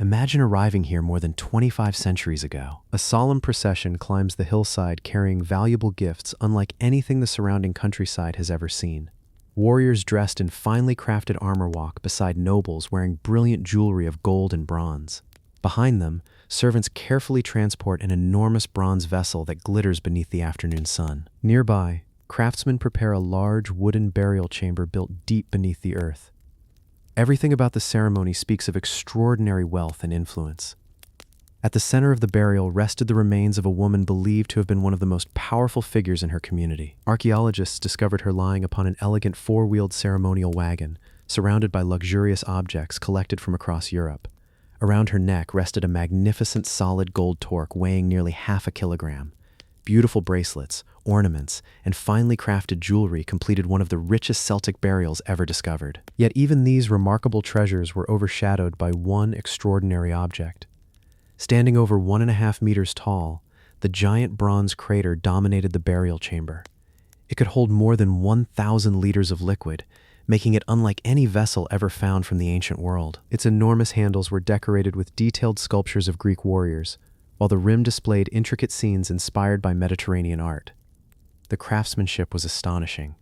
Imagine arriving here more than 25 centuries ago. A solemn procession climbs the hillside carrying valuable gifts unlike anything the surrounding countryside has ever seen. Warriors dressed in finely crafted armor walk beside nobles wearing brilliant jewelry of gold and bronze. Behind them, servants carefully transport an enormous bronze vessel that glitters beneath the afternoon sun. Nearby, craftsmen prepare a large wooden burial chamber built deep beneath the earth. Everything about the ceremony speaks of extraordinary wealth and influence. At the center of the burial rested the remains of a woman believed to have been one of the most powerful figures in her community. Archaeologists discovered her lying upon an elegant four-wheeled ceremonial wagon, surrounded by luxurious objects collected from across Europe. Around her neck rested a magnificent solid gold torque weighing nearly half a kilogram. Beautiful bracelets, ornaments, and finely crafted jewelry completed one of the richest Celtic burials ever discovered. Yet even these remarkable treasures were overshadowed by one extraordinary object. Standing over 1.5 meters tall, the giant bronze crater dominated the burial chamber. It could hold more than 1,000 liters of liquid, making it unlike any vessel ever found from the ancient world. Its enormous handles were decorated with detailed sculptures of Greek warriors, while the rim displayed intricate scenes inspired by Mediterranean art. The craftsmanship was astonishing.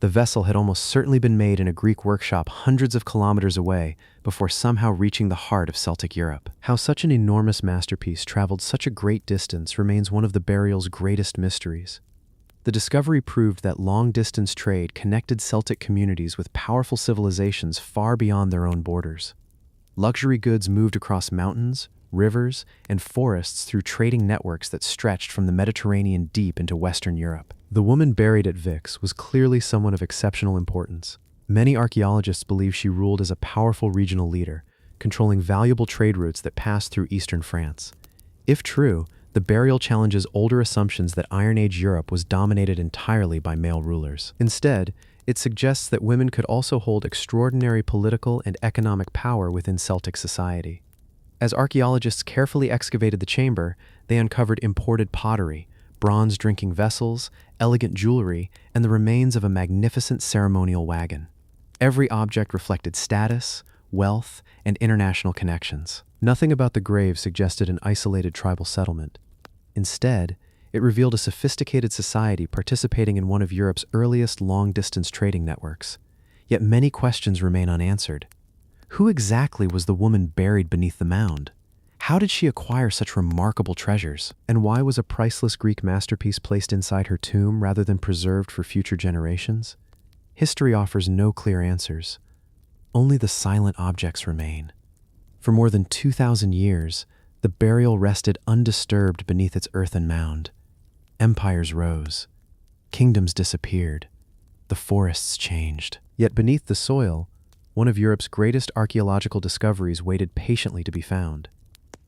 The vessel had almost certainly been made in a Greek workshop hundreds of kilometers away before somehow reaching the heart of Celtic Europe. How such an enormous masterpiece traveled such a great distance remains one of the burial's greatest mysteries. The discovery proved that long-distance trade connected Celtic communities with powerful civilizations far beyond their own borders. Luxury goods moved across mountains, rivers, and forests through trading networks that stretched from the Mediterranean deep into Western Europe. The woman buried at Vix was clearly someone of exceptional importance. Many archaeologists believe she ruled as a powerful regional leader, controlling valuable trade routes that passed through eastern France. If true, the burial challenges older assumptions that Iron Age Europe was dominated entirely by male rulers. Instead, it suggests that women could also hold extraordinary political and economic power within Celtic society. As archaeologists carefully excavated the chamber, they uncovered imported pottery, bronze drinking vessels, elegant jewelry, and the remains of a magnificent ceremonial wagon. Every object reflected status, wealth, and international connections. Nothing about the grave suggested an isolated tribal settlement. Instead, it revealed a sophisticated society participating in one of Europe's earliest long-distance trading networks. Yet many questions remain unanswered. Who exactly was the woman buried beneath the mound? How did she acquire such remarkable treasures? And why was a priceless Greek masterpiece placed inside her tomb rather than preserved for future generations? History offers no clear answers. Only the silent objects remain. For more than 2,000 years, the burial rested undisturbed beneath its earthen mound. Empires rose. Kingdoms disappeared. The forests changed. Yet beneath the soil, one of Europe's greatest archaeological discoveries waited patiently to be found.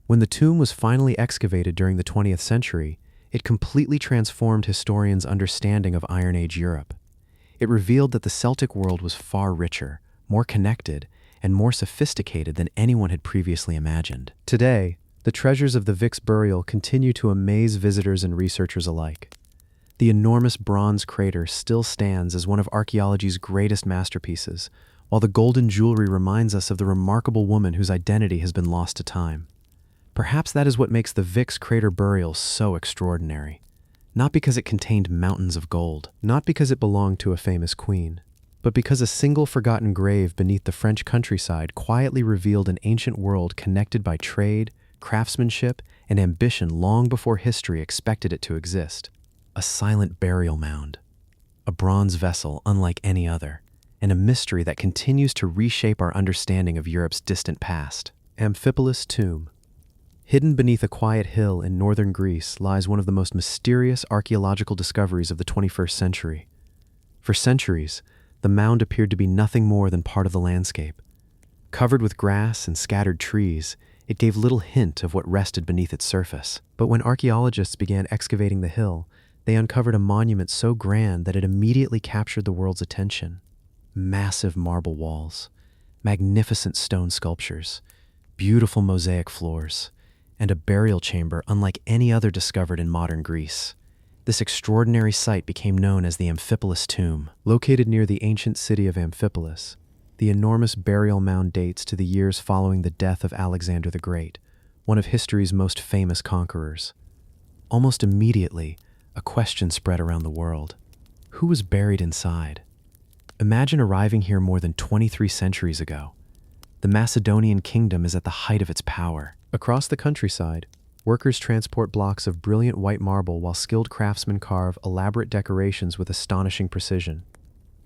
When the tomb was finally excavated during the 20th century, it completely transformed historians' understanding of Iron Age Europe. It revealed that the Celtic world was far richer, more connected, and more sophisticated than anyone had previously imagined. Today, the treasures of the Vix burial continue to amaze visitors and researchers alike. The enormous bronze crater still stands as one of archaeology's greatest masterpieces, while the golden jewelry reminds us of the remarkable woman whose identity has been lost to time. Perhaps that is what makes the Vix crater burial so extraordinary. Not because it contained mountains of gold, not because it belonged to a famous queen, but because a single forgotten grave beneath the French countryside quietly revealed an ancient world connected by trade, craftsmanship, and ambition long before history expected it to exist. A silent burial mound, a bronze vessel unlike any other, and a mystery that continues to reshape our understanding of Europe's distant past. Amphipolis Tomb. Hidden beneath a quiet hill in northern Greece lies one of the most mysterious archaeological discoveries of the 21st century. For centuries, the mound appeared to be nothing more than part of the landscape. Covered with grass and scattered trees, it gave little hint of what rested beneath its surface. But when archaeologists began excavating the hill, they uncovered a monument so grand that it immediately captured the world's attention. Massive marble walls, magnificent stone sculptures, beautiful mosaic floors, and a burial chamber unlike any other discovered in modern Greece. This extraordinary site became known as the Amphipolis tomb. Located near the ancient city of Amphipolis, the enormous burial mound dates to the years following the death of Alexander the Great, one of history's most famous conquerors. Almost immediately, a question spread around the world. Who was buried inside? Imagine arriving here more than 23 centuries ago. The Macedonian kingdom is at the height of its power. Across the countryside, workers transport blocks of brilliant white marble while skilled craftsmen carve elaborate decorations with astonishing precision.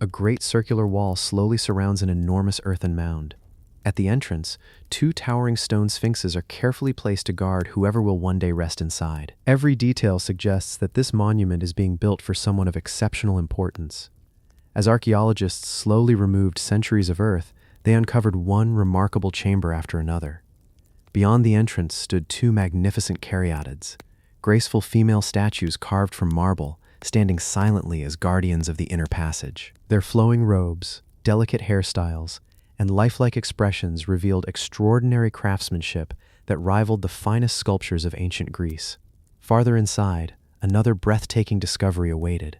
A great circular wall slowly surrounds an enormous earthen mound. At the entrance, two towering stone sphinxes are carefully placed to guard whoever will one day rest inside. Every detail suggests that this monument is being built for someone of exceptional importance. As archaeologists slowly removed centuries of earth, they uncovered one remarkable chamber after another. Beyond the entrance stood two magnificent caryatids, graceful female statues carved from marble, standing silently as guardians of the inner passage. Their flowing robes, delicate hairstyles, and lifelike expressions revealed extraordinary craftsmanship that rivaled the finest sculptures of ancient Greece. Farther inside, another breathtaking discovery awaited.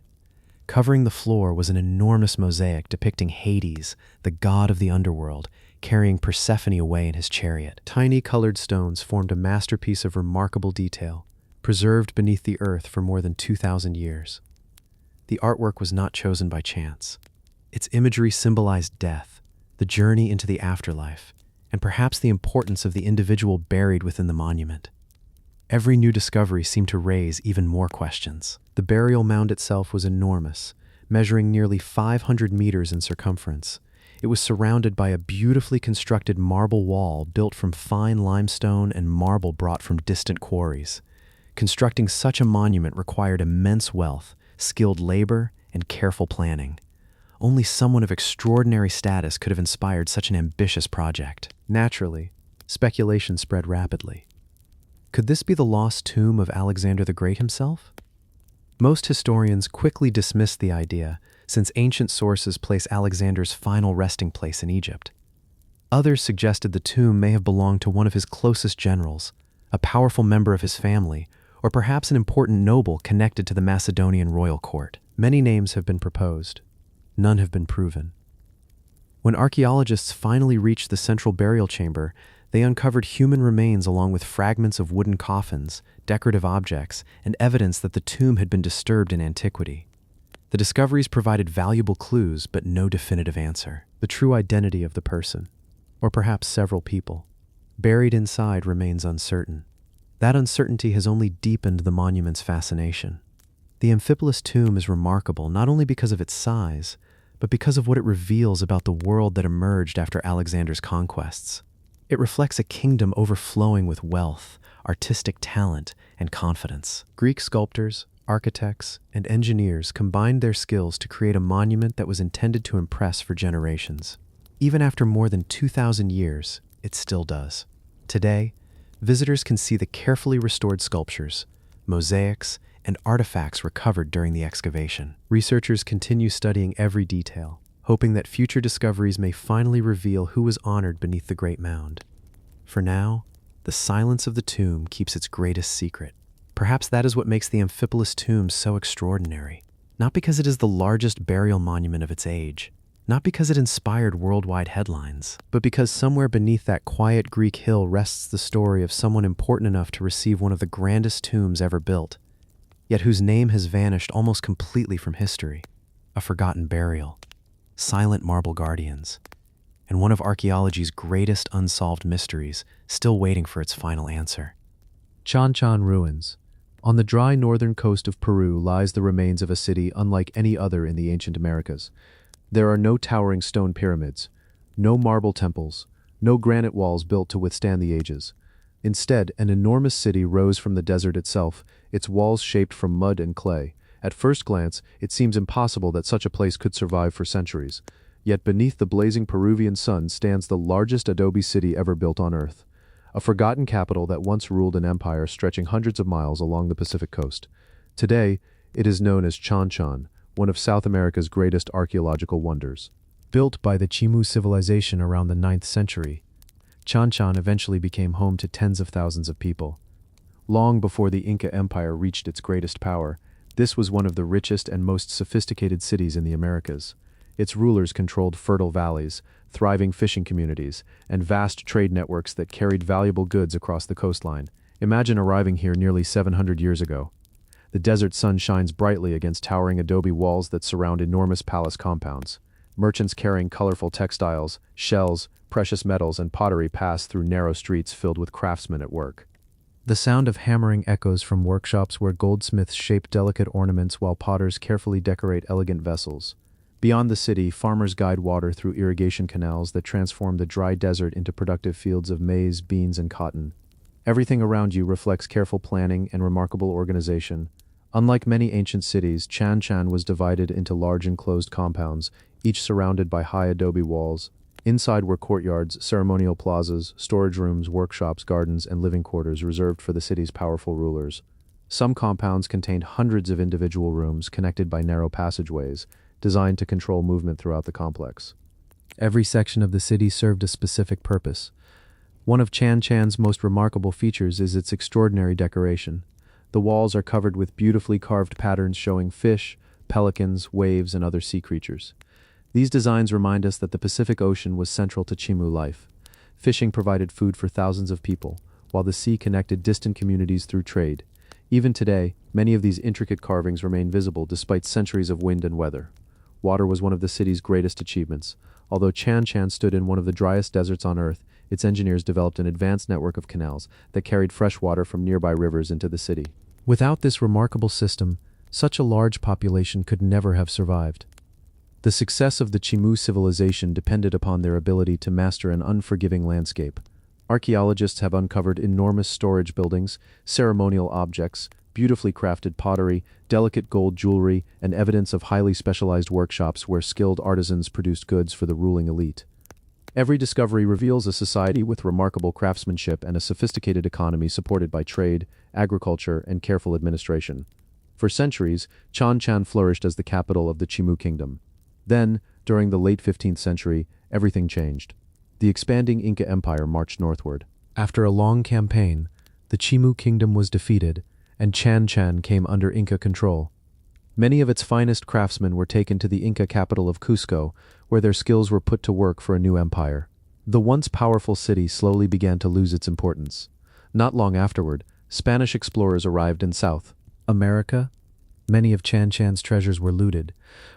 Covering the floor was an enormous mosaic depicting Hades, the god of the underworld, carrying Persephone away in his chariot. Tiny colored stones formed a masterpiece of remarkable detail, preserved beneath the earth for more than 2,000 years. The artwork was not chosen by chance. Its imagery symbolized death, the journey into the afterlife, and perhaps the importance of the individual buried within the monument. Every new discovery seemed to raise even more questions. The burial mound itself was enormous, measuring nearly 500 meters in circumference. It was surrounded by a beautifully constructed marble wall built from fine limestone and marble brought from distant quarries. Constructing such a monument required immense wealth, skilled labor, and careful planning. Only someone of extraordinary status could have inspired such an ambitious project. Naturally, speculation spread rapidly. Could this be the lost tomb of Alexander the Great himself? Most historians quickly dismissed the idea, since ancient sources place Alexander's final resting place in Egypt. Others suggested the tomb may have belonged to one of his closest generals, a powerful member of his family, or perhaps an important noble connected to the Macedonian royal court. Many names have been proposed. None have been proven. When archaeologists finally reached the central burial chamber, they uncovered human remains along with fragments of wooden coffins, decorative objects, and evidence that the tomb had been disturbed in antiquity. The discoveries provided valuable clues, but no definitive answer. The true identity of the person, or perhaps several people, buried inside remains uncertain. That uncertainty has only deepened the monument's fascination. The Amphipolis tomb is remarkable not only because of its size, but because of what it reveals about the world that emerged after Alexander's conquests. It reflects a kingdom overflowing with wealth, artistic talent, and confidence. Greek sculptors, architects, and engineers combined their skills to create a monument that was intended to impress for generations. Even after more than 2,000 years, it still does. Today, visitors can see the carefully restored sculptures, mosaics, and artifacts recovered during the excavation. Researchers continue studying every detail, hoping that future discoveries may finally reveal who was honored beneath the Great Mound. For now, the silence of the tomb keeps its greatest secret. Perhaps that is what makes the Amphipolis tomb so extraordinary. Not because it is the largest burial monument of its age, not because it inspired worldwide headlines, but because somewhere beneath that quiet Greek hill rests the story of someone important enough to receive one of the grandest tombs ever built, yet whose name has vanished almost completely from history. A forgotten burial, silent marble guardians, and one of archaeology's greatest unsolved mysteries, still waiting for its final answer. Chan ruins. On the dry northern coast of Peru lies the remains of a city unlike any other in the ancient Americas. There are no towering stone pyramids, no marble temples, no granite walls built to withstand the ages. Instead, an enormous city rose from the desert itself, its walls shaped from mud and clay. At first glance, it seems impossible that such a place could survive for centuries. Yet beneath the blazing Peruvian sun stands the largest adobe city ever built on Earth, a forgotten capital that once ruled an empire stretching hundreds of miles along the Pacific coast. Today, it is known as Cerne, one of South America's greatest archaeological wonders. Built by the Chimu civilization around the 9th century, Cerne eventually became home to tens of thousands of people. Long before the Inca Empire reached its greatest power, this was one of the richest and most sophisticated cities in the Americas. Its rulers controlled fertile valleys, thriving fishing communities, and vast trade networks that carried valuable goods across the coastline. Imagine arriving here nearly 700 years ago. The desert sun shines brightly against towering adobe walls that surround enormous palace compounds. Merchants carrying colorful textiles, shells, precious metals, and pottery pass through narrow streets filled with craftsmen at work. The sound of hammering echoes from workshops where goldsmiths shape delicate ornaments while potters carefully decorate elegant vessels. Beyond the city, farmers guide water through irrigation canals that transform the dry desert into productive fields of maize, beans, and cotton. Everything around you reflects careful planning and remarkable organization. Unlike many ancient cities, Cerne was divided into large enclosed compounds, each surrounded by high adobe walls. Inside were courtyards, ceremonial plazas, storage rooms, workshops, gardens, and living quarters reserved for the city's powerful rulers. Some compounds contained hundreds of individual rooms connected by narrow passageways, designed to control movement throughout the complex. Every section of the city served a specific purpose. One of Cerne's most remarkable features is its extraordinary decoration. The walls are covered with beautifully carved patterns showing fish, pelicans, waves, and other sea creatures. These designs remind us that the Pacific Ocean was central to Chimu life. Fishing provided food for thousands of people, while the sea connected distant communities through trade. Even today, many of these intricate carvings remain visible despite centuries of wind and weather. Water was one of the city's greatest achievements. Although Cerne stood in one of the driest deserts on Earth, its engineers developed an advanced network of canals that carried fresh water from nearby rivers into the city. Without this remarkable system, such a large population could never have survived. The success of the Chimu civilization depended upon their ability to master an unforgiving landscape. Archaeologists have uncovered enormous storage buildings, ceremonial objects, beautifully crafted pottery, delicate gold jewelry, and evidence of highly specialized workshops where skilled artisans produced goods for the ruling elite. Every discovery reveals a society with remarkable craftsmanship and a sophisticated economy supported by trade, agriculture, and careful administration. For centuries, Cerne flourished as the capital of the Chimu kingdom. Then, during the late 15th century, everything changed. The expanding Inca Empire marched northward. After a long campaign, the Chimu kingdom was defeated, and Cerne came under Inca control. Many of its finest craftsmen were taken to the Inca capital of Cusco, where their skills were put to work for a new empire. The once powerful city slowly began to lose its importance. Not long afterward, Spanish explorers arrived in South America. Many of Cerne's treasures were looted,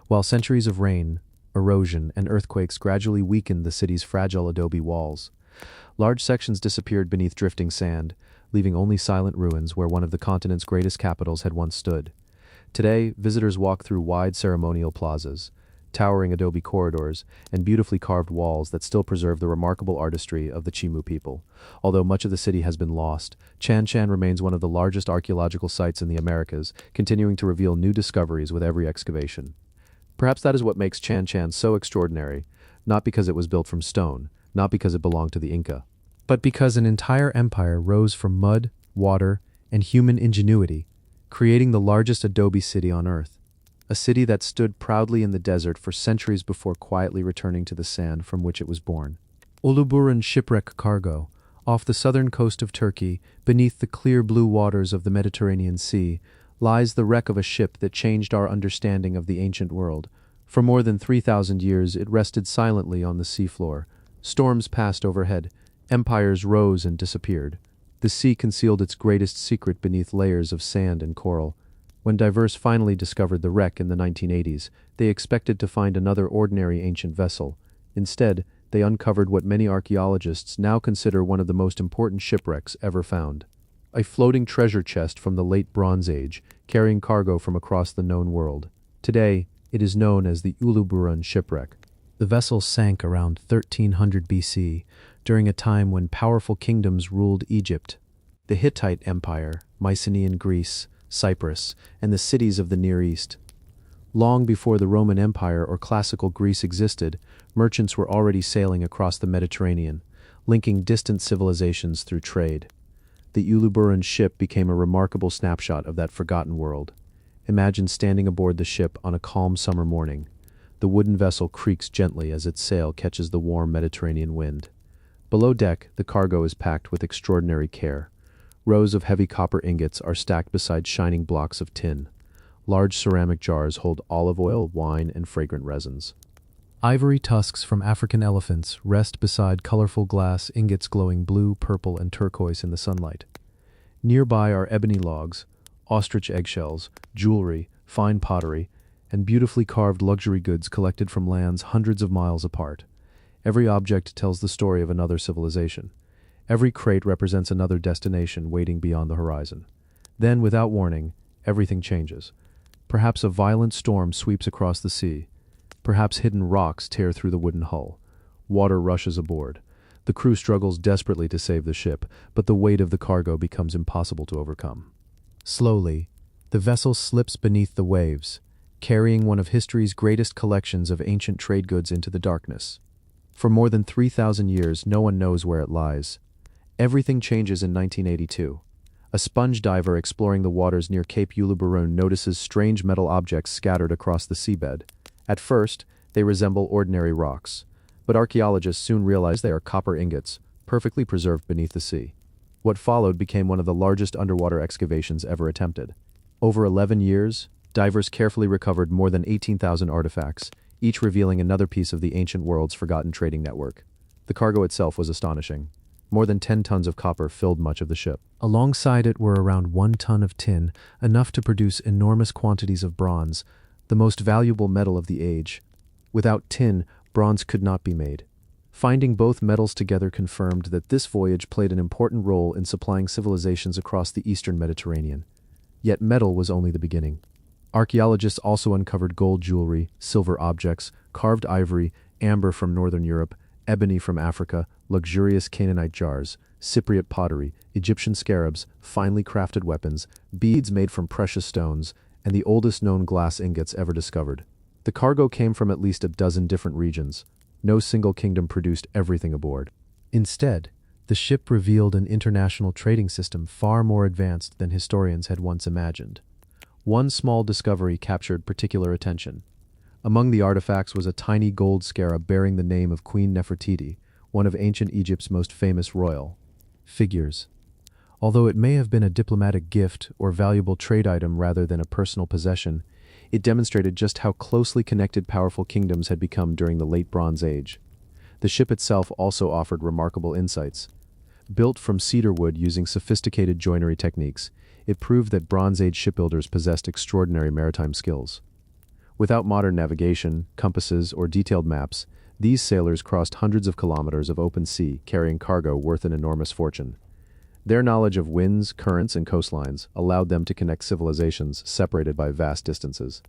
while centuries of rain, erosion, and earthquakes gradually weakened the city's fragile adobe walls. Large sections disappeared beneath drifting sand, leaving only silent ruins where one of the continent's greatest capitals had once stood. Today, visitors walk through wide ceremonial plazas, towering adobe corridors, and beautifully carved walls that still preserve the remarkable artistry of the Chimu people. Although much of the city has been lost, Cerne remains one of the largest archaeological sites in the Americas, continuing to reveal new discoveries with every excavation. Perhaps that is what makes Cerne so extraordinary, not because it was built from stone, not because it belonged to the Inca, but because an entire empire rose from mud, water, and human ingenuity, creating the largest adobe city on Earth. A city that stood proudly in the desert for centuries before quietly returning to the sand from which it was born. Uluburun shipwreck cargo, off the southern coast of Turkey, beneath the clear blue waters of the Mediterranean Sea, lies the wreck of a ship that changed our understanding of the ancient world. For more than 3,000 years, it rested silently on the seafloor. Storms passed overhead. Empires rose and disappeared. The sea concealed its greatest secret beneath layers of sand and coral. When divers finally discovered the wreck in the 1980s, they expected to find another ordinary ancient vessel. Instead, they uncovered what many archaeologists now consider one of the most important shipwrecks ever found. A floating treasure chest from the late Bronze Age, carrying cargo from across the known world. Today, it is known as the Uluburun shipwreck. The vessel sank around 1300 BC, during a time when powerful kingdoms ruled Egypt. The Hittite Empire, Mycenaean Greece, Cyprus, and the cities of the Near East. Long before the Roman Empire or classical Greece existed, merchants were already sailing across the Mediterranean, linking distant civilizations through trade. The Uluburun ship became a remarkable snapshot of that forgotten world. Imagine standing aboard the ship on a calm summer morning. The wooden vessel creaks gently as its sail catches the warm Mediterranean wind. Below deck, the cargo is packed with extraordinary care. Rows of heavy copper ingots are stacked beside shining blocks of tin. Large ceramic jars hold olive oil, wine, and fragrant resins. Ivory tusks from African elephants rest beside colorful glass ingots glowing blue, purple, and turquoise in the sunlight. Nearby are ebony logs, ostrich eggshells, jewelry, fine pottery, and beautifully carved luxury goods collected from lands hundreds of miles apart. Every object tells the story of another civilization. Every crate represents another destination waiting beyond the horizon. Then, without warning, everything changes. Perhaps a violent storm sweeps across the sea. Perhaps hidden rocks tear through the wooden hull. Water rushes aboard. The crew struggles desperately to save the ship, but the weight of the cargo becomes impossible to overcome. Slowly, the vessel slips beneath the waves, carrying one of history's greatest collections of ancient trade goods into the darkness. For more than 3,000 years, no one knows where it lies. Everything changes in 1982. A sponge diver exploring the waters near Cape Uluburun notices strange metal objects scattered across the seabed. At first, they resemble ordinary rocks, but archaeologists soon realize they are copper ingots, perfectly preserved beneath the sea. What followed became one of the largest underwater excavations ever attempted. Over 11 years, divers carefully recovered more than 18,000 artifacts, each revealing another piece of the ancient world's forgotten trading network. The cargo itself was astonishing. More than 10 tons of copper filled much of the ship. Alongside it were around 1 ton of tin, enough to produce enormous quantities of bronze, the most valuable metal of the age. Without tin, bronze could not be made. Finding both metals together confirmed that this voyage played an important role in supplying civilizations across the eastern Mediterranean. Yet metal was only the beginning. Archaeologists also uncovered gold jewelry, silver objects, carved ivory, amber from northern Europe, ebony from Africa, luxurious Canaanite jars, Cypriot pottery, Egyptian scarabs, finely crafted weapons, beads made from precious stones, and the oldest known glass ingots ever discovered. The cargo came from at least a dozen different regions. No single kingdom produced everything aboard. Instead, the ship revealed an international trading system far more advanced than historians had once imagined. One small discovery captured particular attention. Among the artifacts was a tiny gold scarab bearing the name of Queen Nefertiti, one of ancient Egypt's most famous royal figures. Although it may have been a diplomatic gift or valuable trade item rather than a personal possession, it demonstrated just how closely connected powerful kingdoms had become during the Late Bronze Age. The ship itself also offered remarkable insights. Built from cedar wood using sophisticated joinery techniques, it proved that Bronze Age shipbuilders possessed extraordinary maritime skills. Without modern navigation, compasses, or detailed maps, these sailors crossed hundreds of kilometers of open sea carrying cargo worth an enormous fortune. Their knowledge of winds, currents, and coastlines allowed them to connect civilizations separated by vast distances.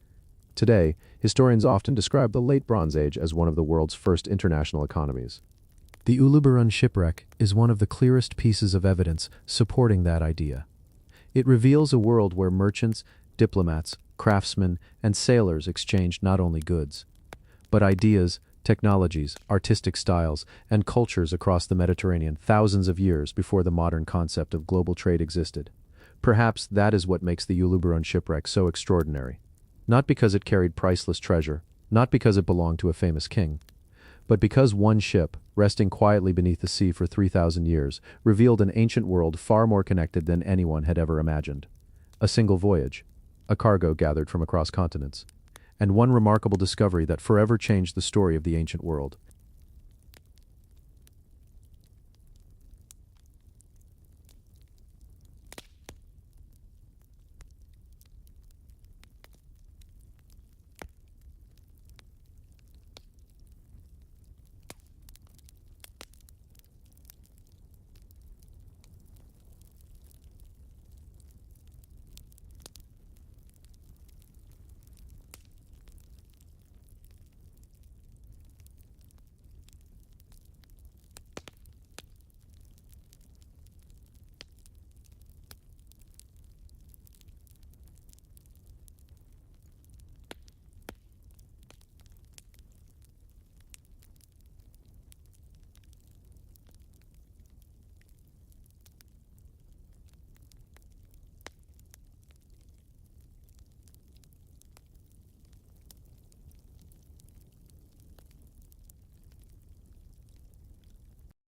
Today, historians often describe the Late Bronze Age as one of the world's first international economies. The Uluburun shipwreck is one of the clearest pieces of evidence supporting that idea. It reveals a world where merchants, diplomats, craftsmen, and sailors exchanged not only goods, but ideas, technologies, artistic styles, and cultures across the Mediterranean thousands of years before the modern concept of global trade existed. Perhaps that is what makes the Uluburun shipwreck so extraordinary. Not because it carried priceless treasure, not because it belonged to a famous king, but because one ship, resting quietly beneath the sea for 3,000 years, revealed an ancient world far more connected than anyone had ever imagined. A single voyage, a cargo gathered from across continents, and one remarkable discovery that forever changed the story of the ancient world.